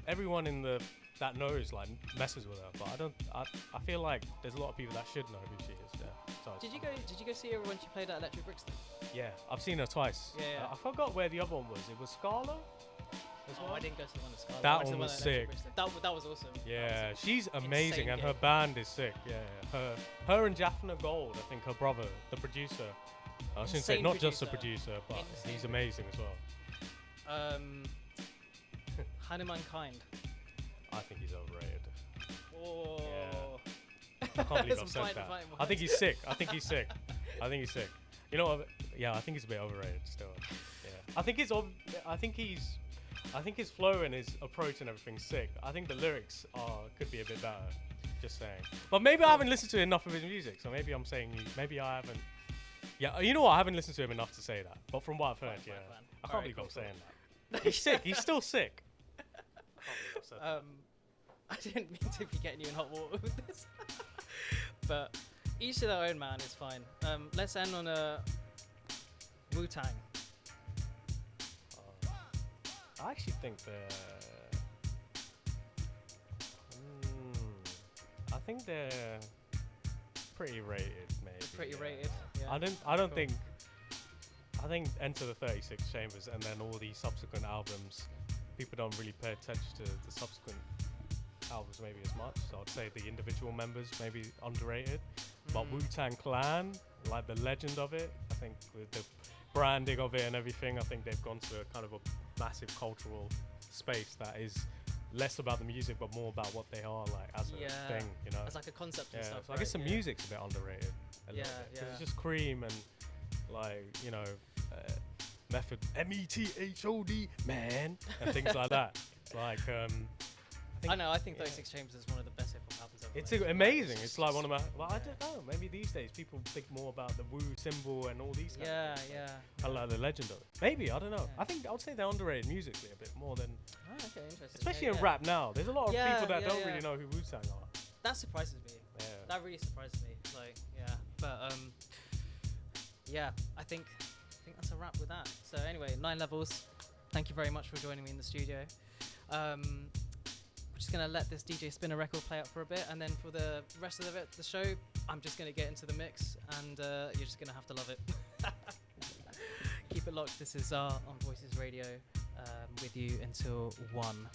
I: Everyone in that knows like messes with her, but I feel like there's a lot of people that should know who she is. Yeah. So
C: Did you go see her when she played at Electric Brixton?
I: Yeah, I've seen her twice.
C: Yeah.
I: I forgot where the other one was. It was Scala.
C: I didn't go to the one at Scarlet.
I: That one was sick.
C: That was awesome.
I: Yeah, she's amazing, and her band is sick. Yeah, her and Jaffna Gold, I think her brother, the producer. I shouldn't say not just the producer, but he's amazing as well.
C: Hanuman Kind.
I: I think he's overrated.
C: Oh.
I: Yeah. I can't believe I've said that. I think he's sick. I think he's sick. You know what? Yeah, I think he's a bit overrated still. Yeah. I think his flow and his approach and everything's sick. I think the lyrics could be a bit better. Just saying. But maybe I haven't listened to enough of his music, so maybe I'm saying maybe I haven't. Yeah, you know what? I haven't listened to him enough to say that. But from what I've heard, I can't believe I'm saying that. He's sick. He's still sick.
C: I didn't mean to be getting you in hot water with this. But each to their own, man. It's fine. Let's end on a Wu-Tang.
I: I actually think they're pretty rated, maybe.
C: Pretty rated. Yeah.
I: I don't think. I think Enter the 36 Chambers and then all these subsequent albums, people don't really pay attention to the subsequent albums maybe as much. So I'd say the individual members maybe underrated. But Wu-Tang Clan, like the legend of it, I think with the branding of it and everything, I think they've gone to a kind of a massive cultural space that is less about the music but more about what they are like as a thing, you know.
C: As like a concept and stuff.
I: So I guess the music's a bit underrated.
C: Yeah.
I: It's just Cream and like, you know, Method, METHOD, man, and things like that. It's like,
C: I think 36 Chambers is one of the best hip hop albums
I: It's amazing. It's like one of my. Well, I don't know. Maybe these days people think more about the Wu symbol and all these. Kind of things,
C: yeah.
I: I like the legend of it. Maybe, I don't know.
C: Yeah.
I: I think I would say they're underrated musically a bit more than,
C: Oh, okay, interesting.
I: especially
C: Yeah,
I: in
C: yeah.
I: rap now. There's a lot of
C: Yeah,
I: people that
C: yeah,
I: don't
C: yeah.
I: really know who Wu-Tang are.
C: That surprises me.
I: Yeah.
C: That really surprises me. Like, yeah, but yeah, I think that's a wrap with that. So anyway, 9 levels. Thank you very much for joining me in the studio. We're just gonna let this DJ spin a record play out for a bit, and then for the rest of the show, I'm just gonna get into the mix, and you're just gonna have to love it. Keep it locked. This is on Voices Radio, with you until 1.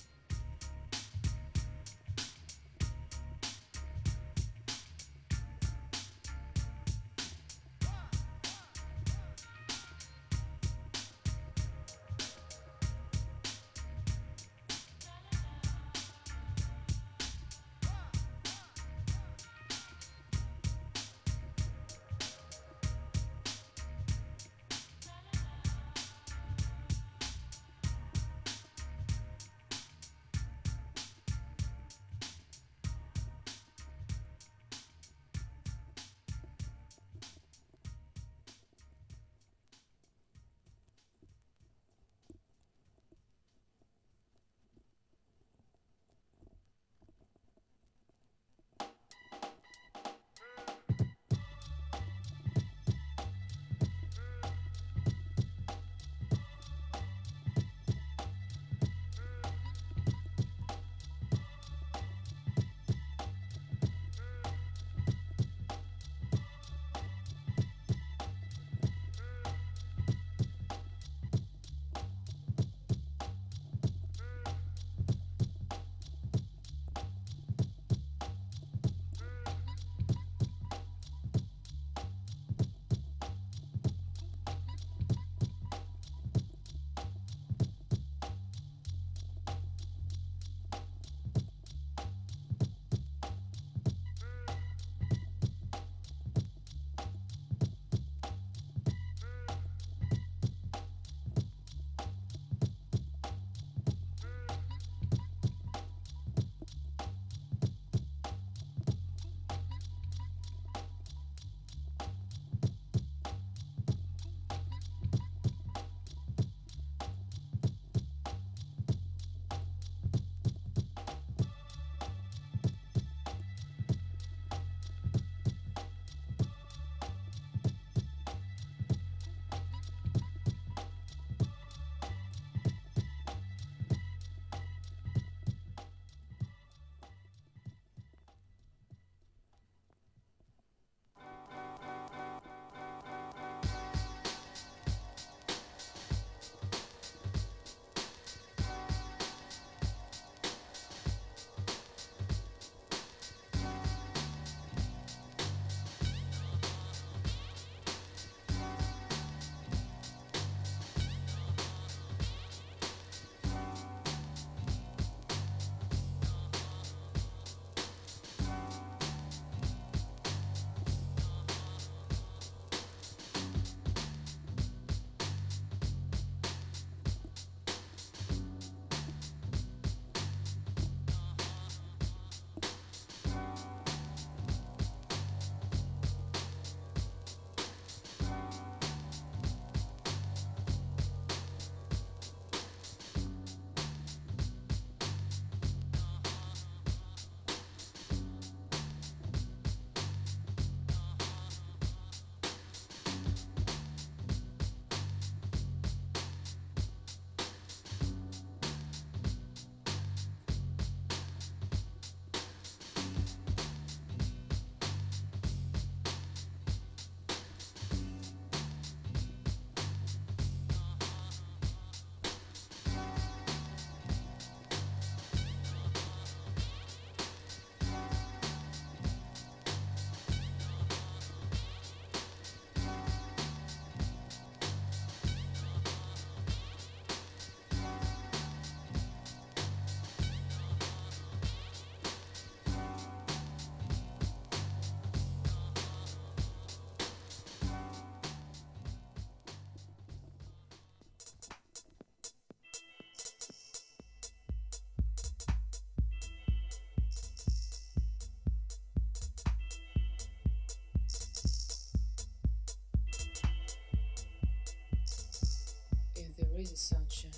L: the sunshine.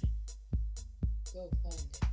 L: Go find it.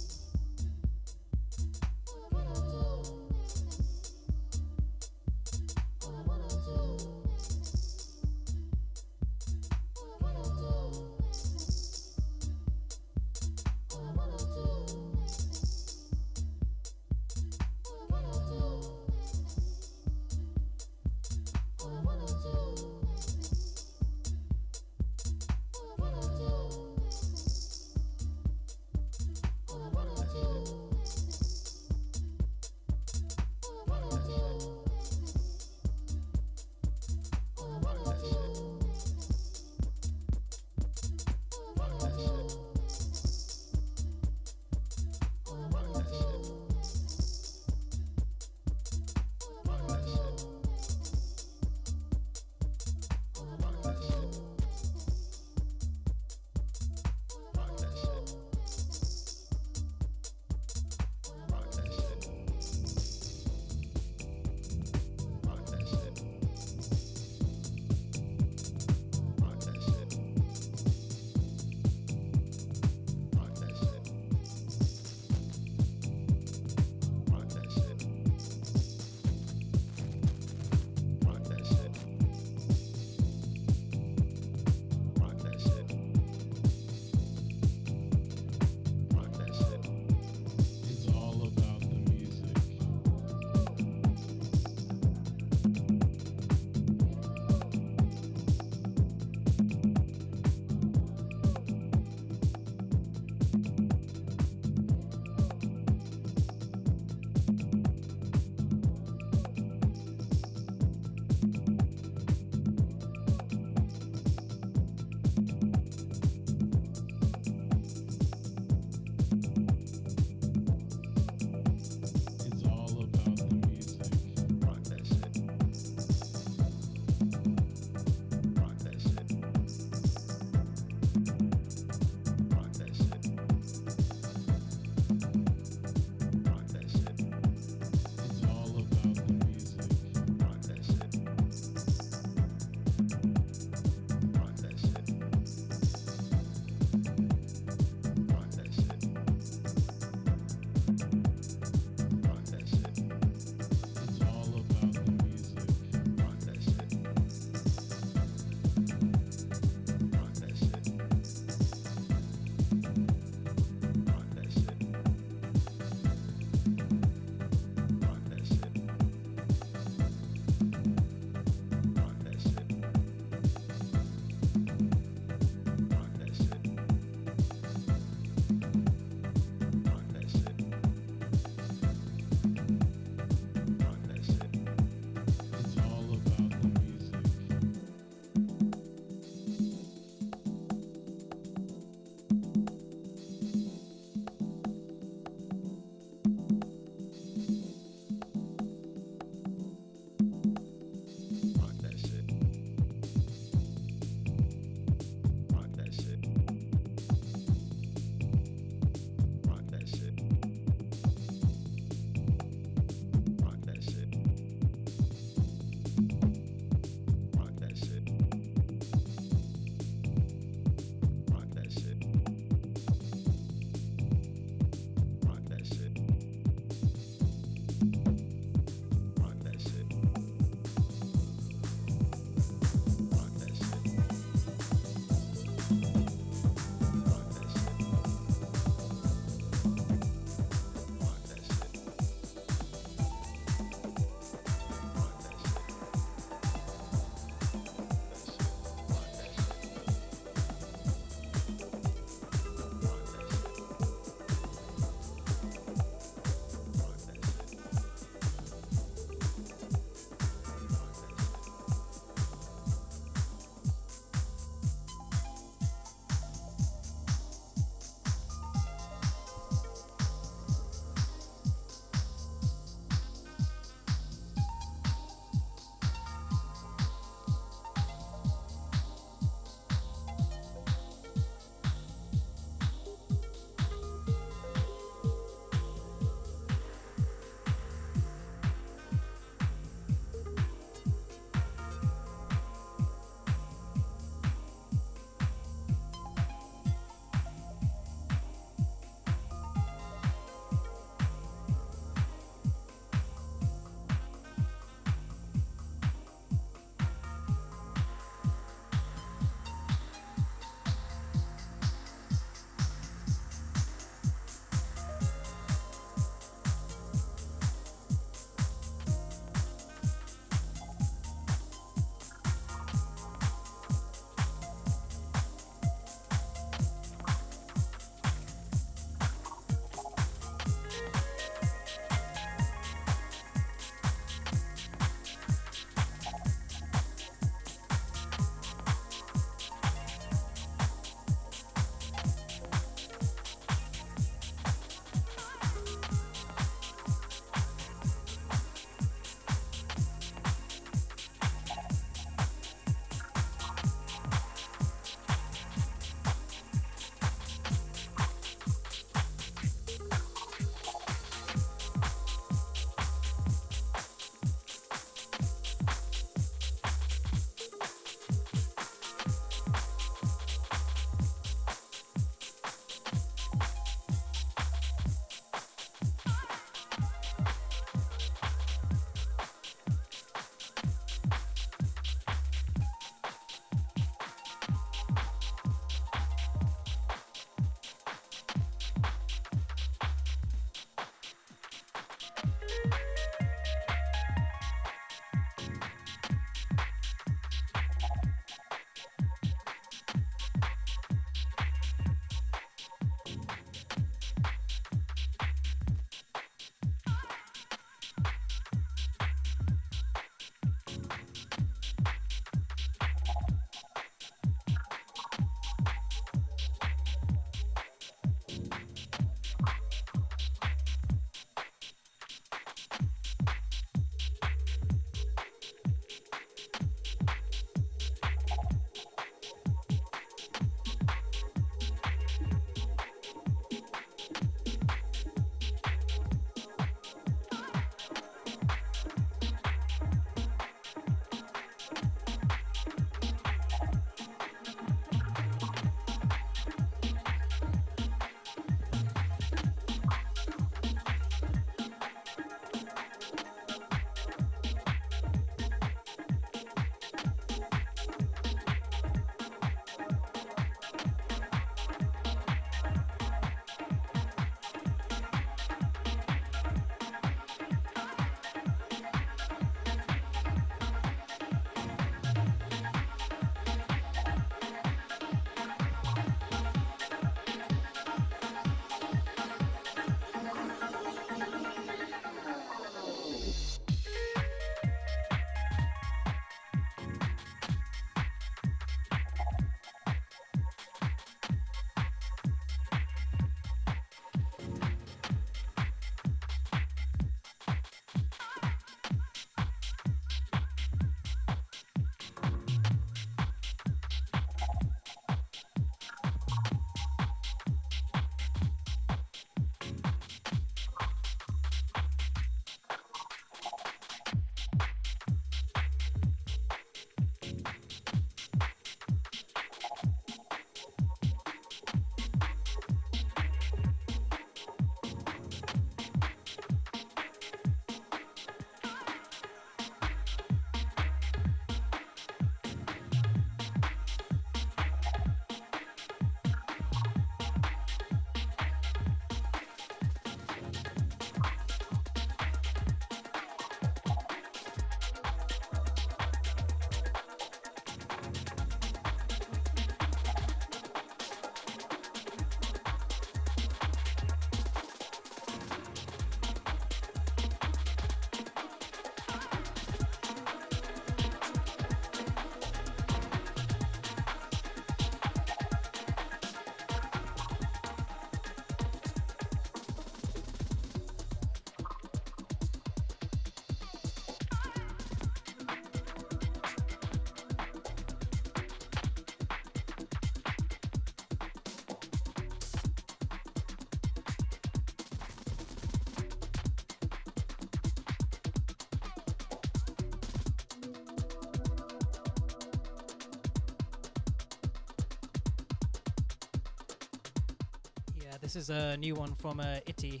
C: This is a new one from Itty.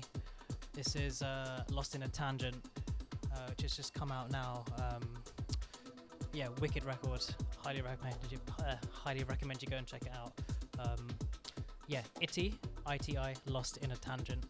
C: This is Lost in a Tangent, which has just come out now. Yeah, wicked record. Highly recommend you go and check it out. Yeah, Itty, ITI, Lost in a Tangent.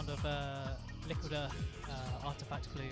C: sound of Liquid Earth, Artifact Blue.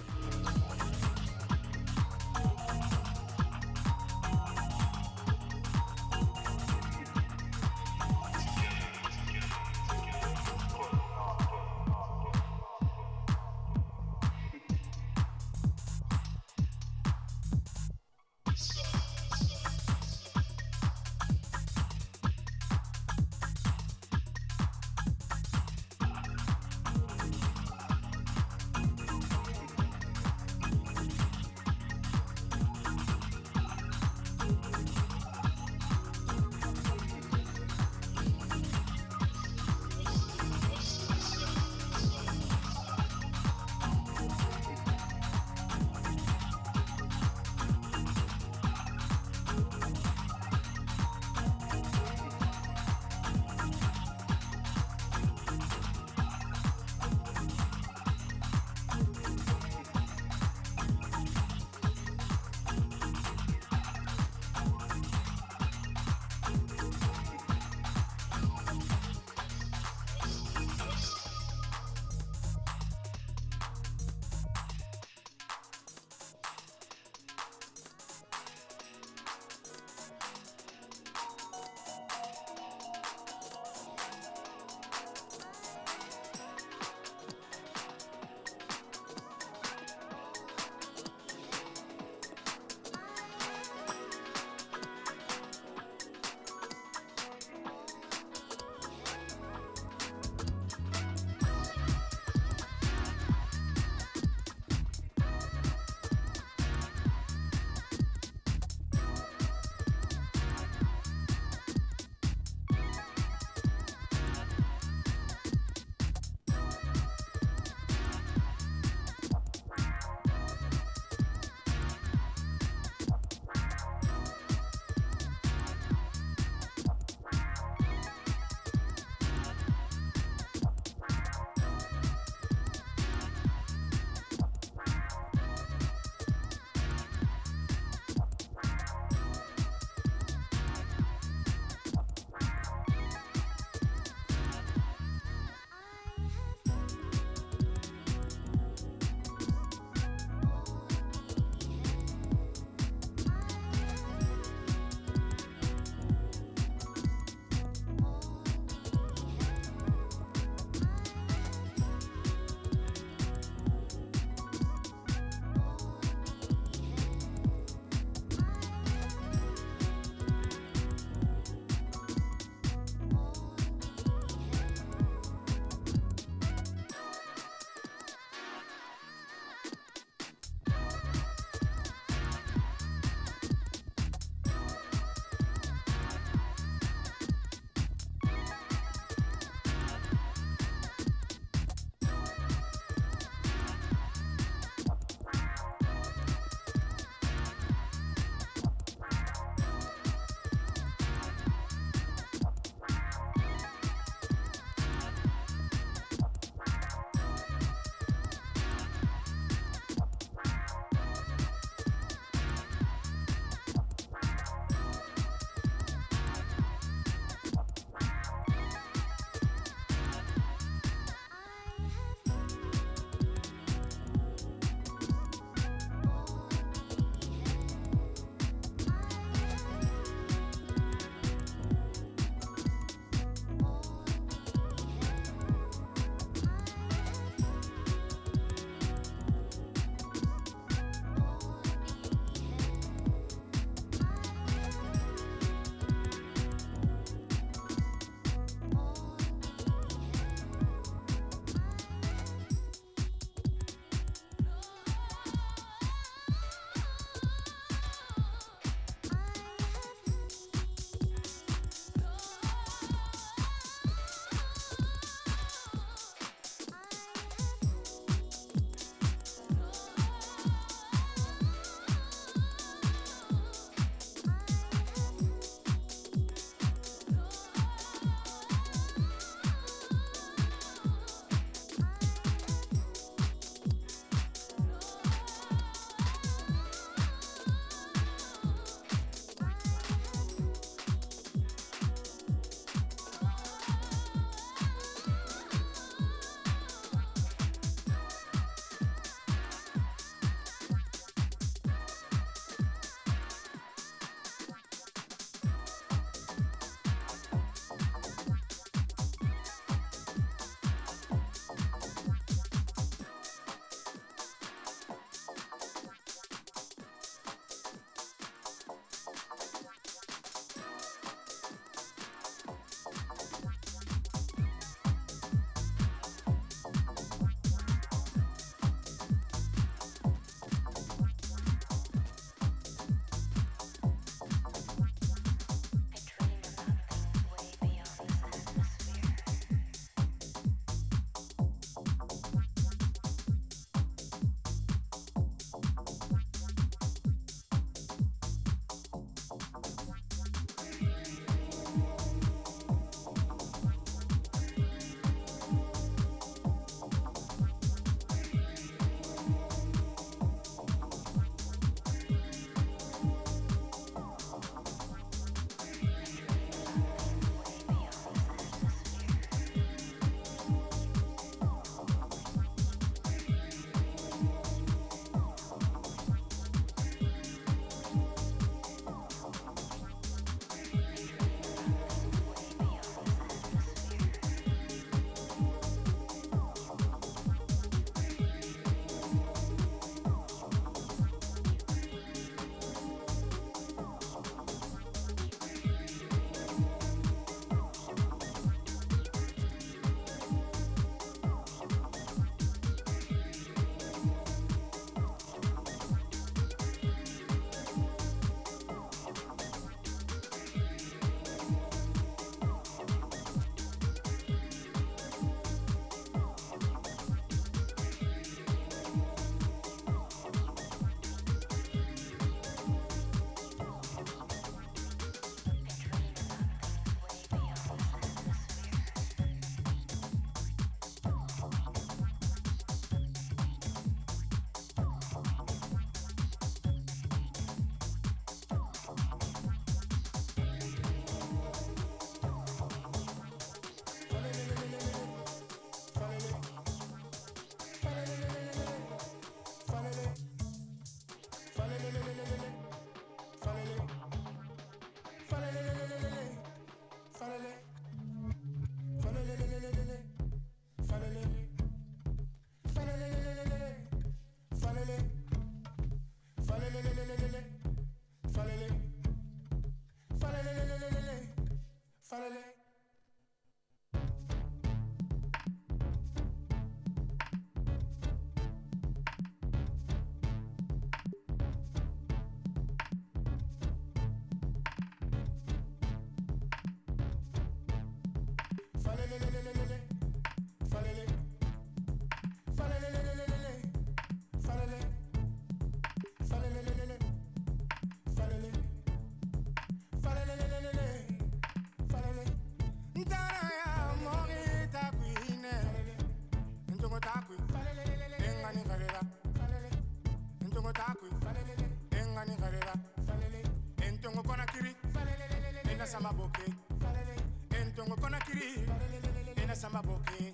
G: samba boke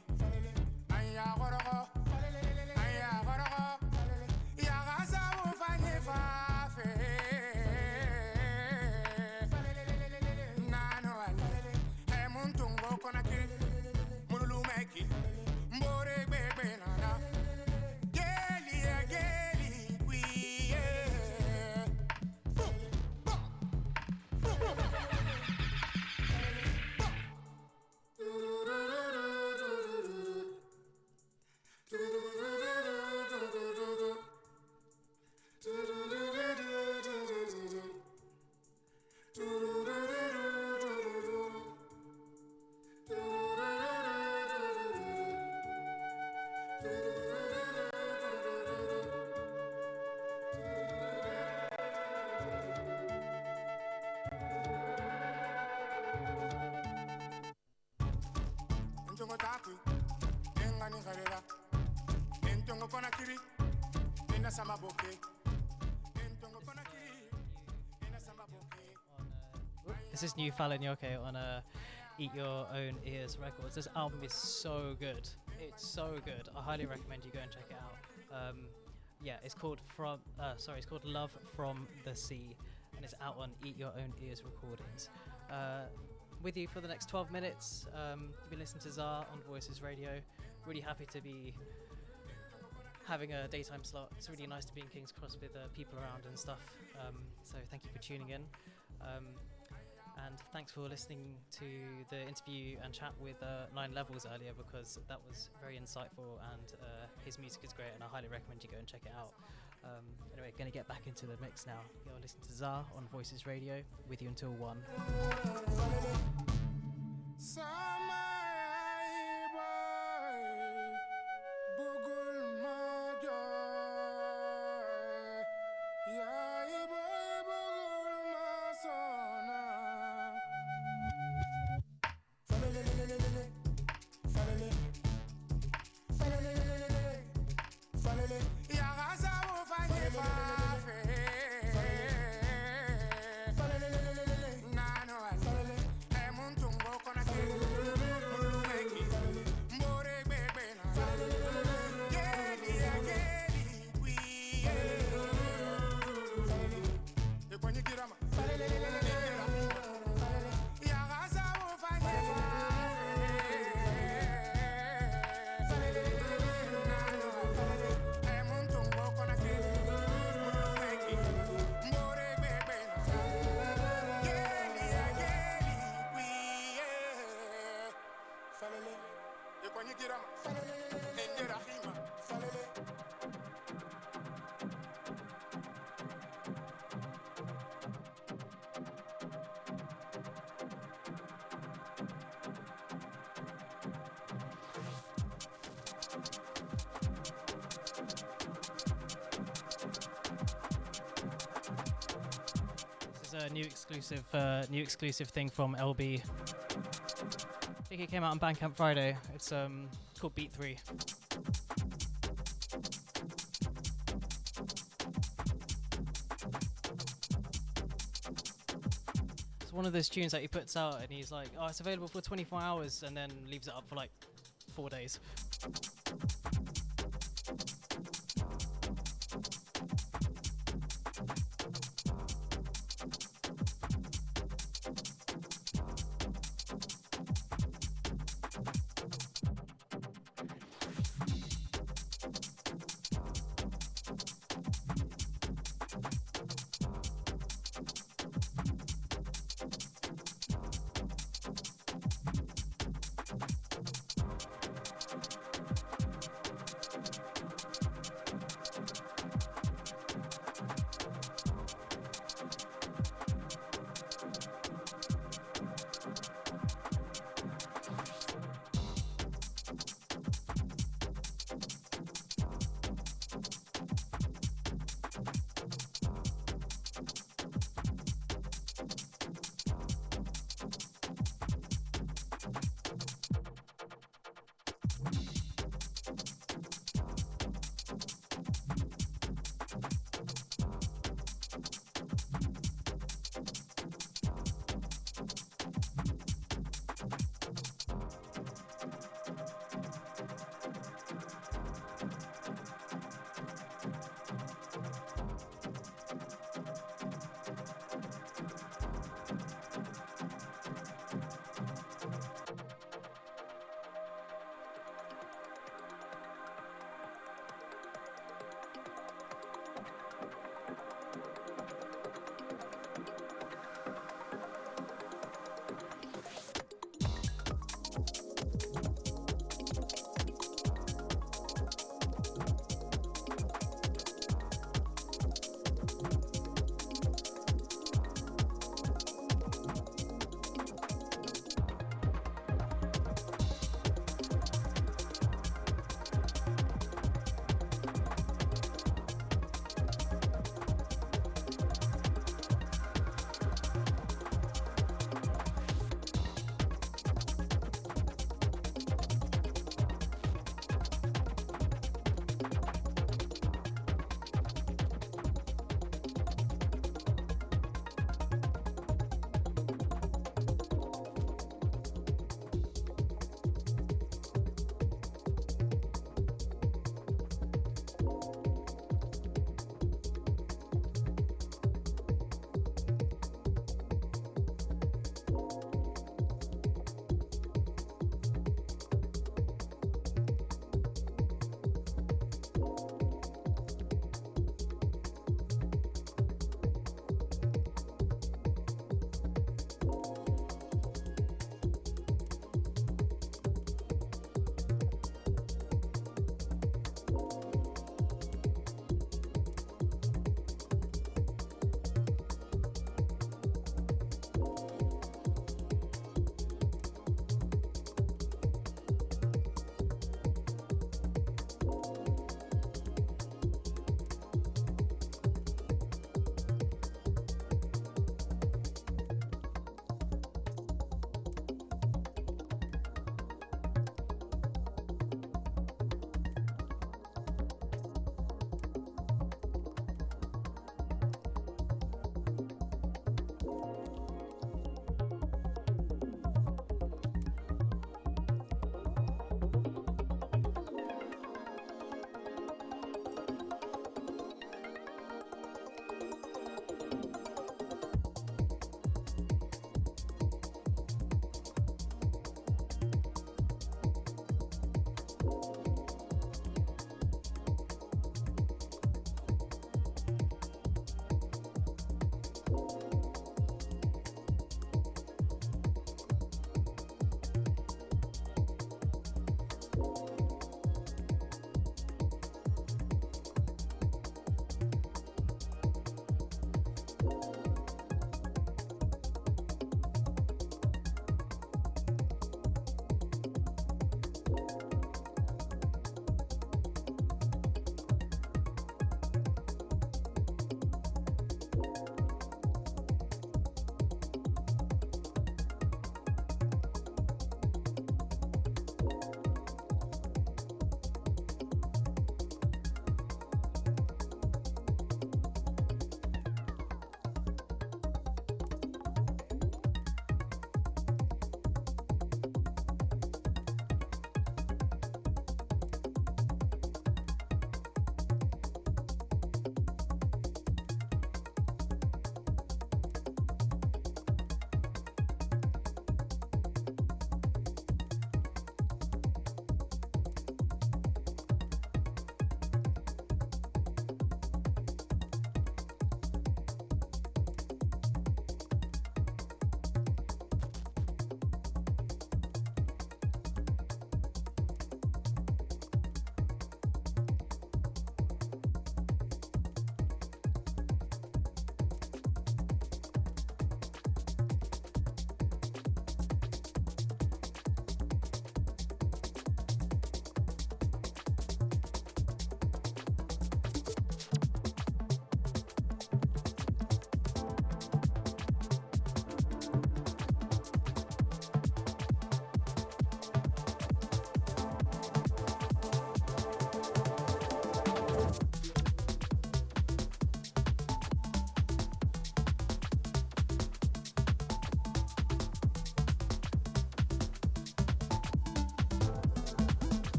G: aya gorogo aya gorogo ya gaza u fanye fa fe nano ale e muntungo konaki mululu meki mbore bebe nana geli geli kwiye Entongo takui, engani garera. Entongo konakiri, ina sama boke. Entongo konakiri, ina sama boke.
C: This is new Fallon Yoke on Eat Your Own Ears Records. This album is so good. It's so good. I highly recommend you go and check it out. Yeah, it's called it's called Love from the Sea, and it's out on Eat Your Own Ears Recordings. With you for the next 12 minutes. You've been listening to Czar on Voices Radio. Really happy to be having a daytime slot. It's really nice to be in King's Cross with people around and stuff. So thank you for tuning in. And thanks for listening to the interview and chat with 9 Levels earlier, because that was very insightful, and his music is great and I highly recommend you go and check it out. Anyway, going to get back into the mix now. You're listening to Czar on Voices Radio, with you until 1. A new exclusive thing from LB. I think it came out on Bandcamp Friday. It's called Beat 3. It's one of those tunes that he puts out and he's like, oh, it's available for 24 hours, and then leaves it up for like 4 days.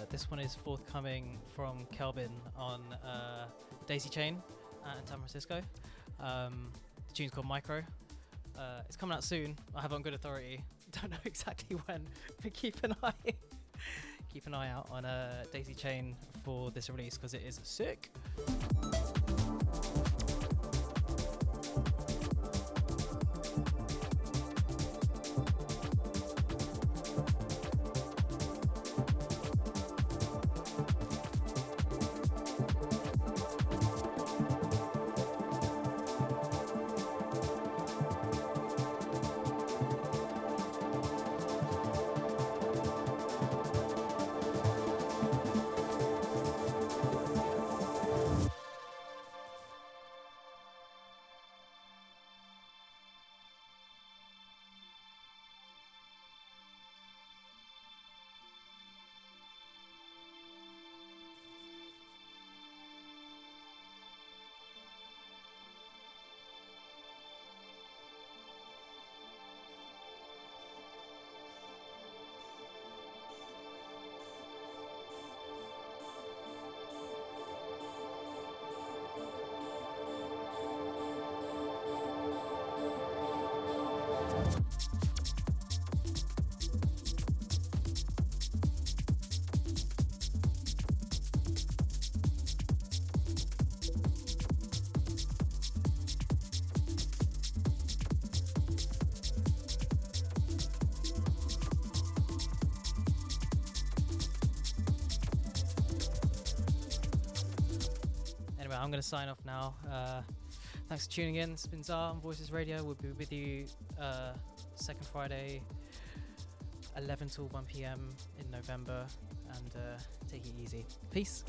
C: This one is forthcoming from Kelvin on Daisy Chain in San Francisco. The tune's called Micro. It's coming out soon. I have it on good authority. Don't know exactly when, but keep an eye out on Daisy Chain for this release because it is sick. I'm going to sign off now. Thanks for tuning in. It's been Zar on Voices Radio. We'll be with you second Friday, 11 till 1 p.m. in November. And take it easy. Peace.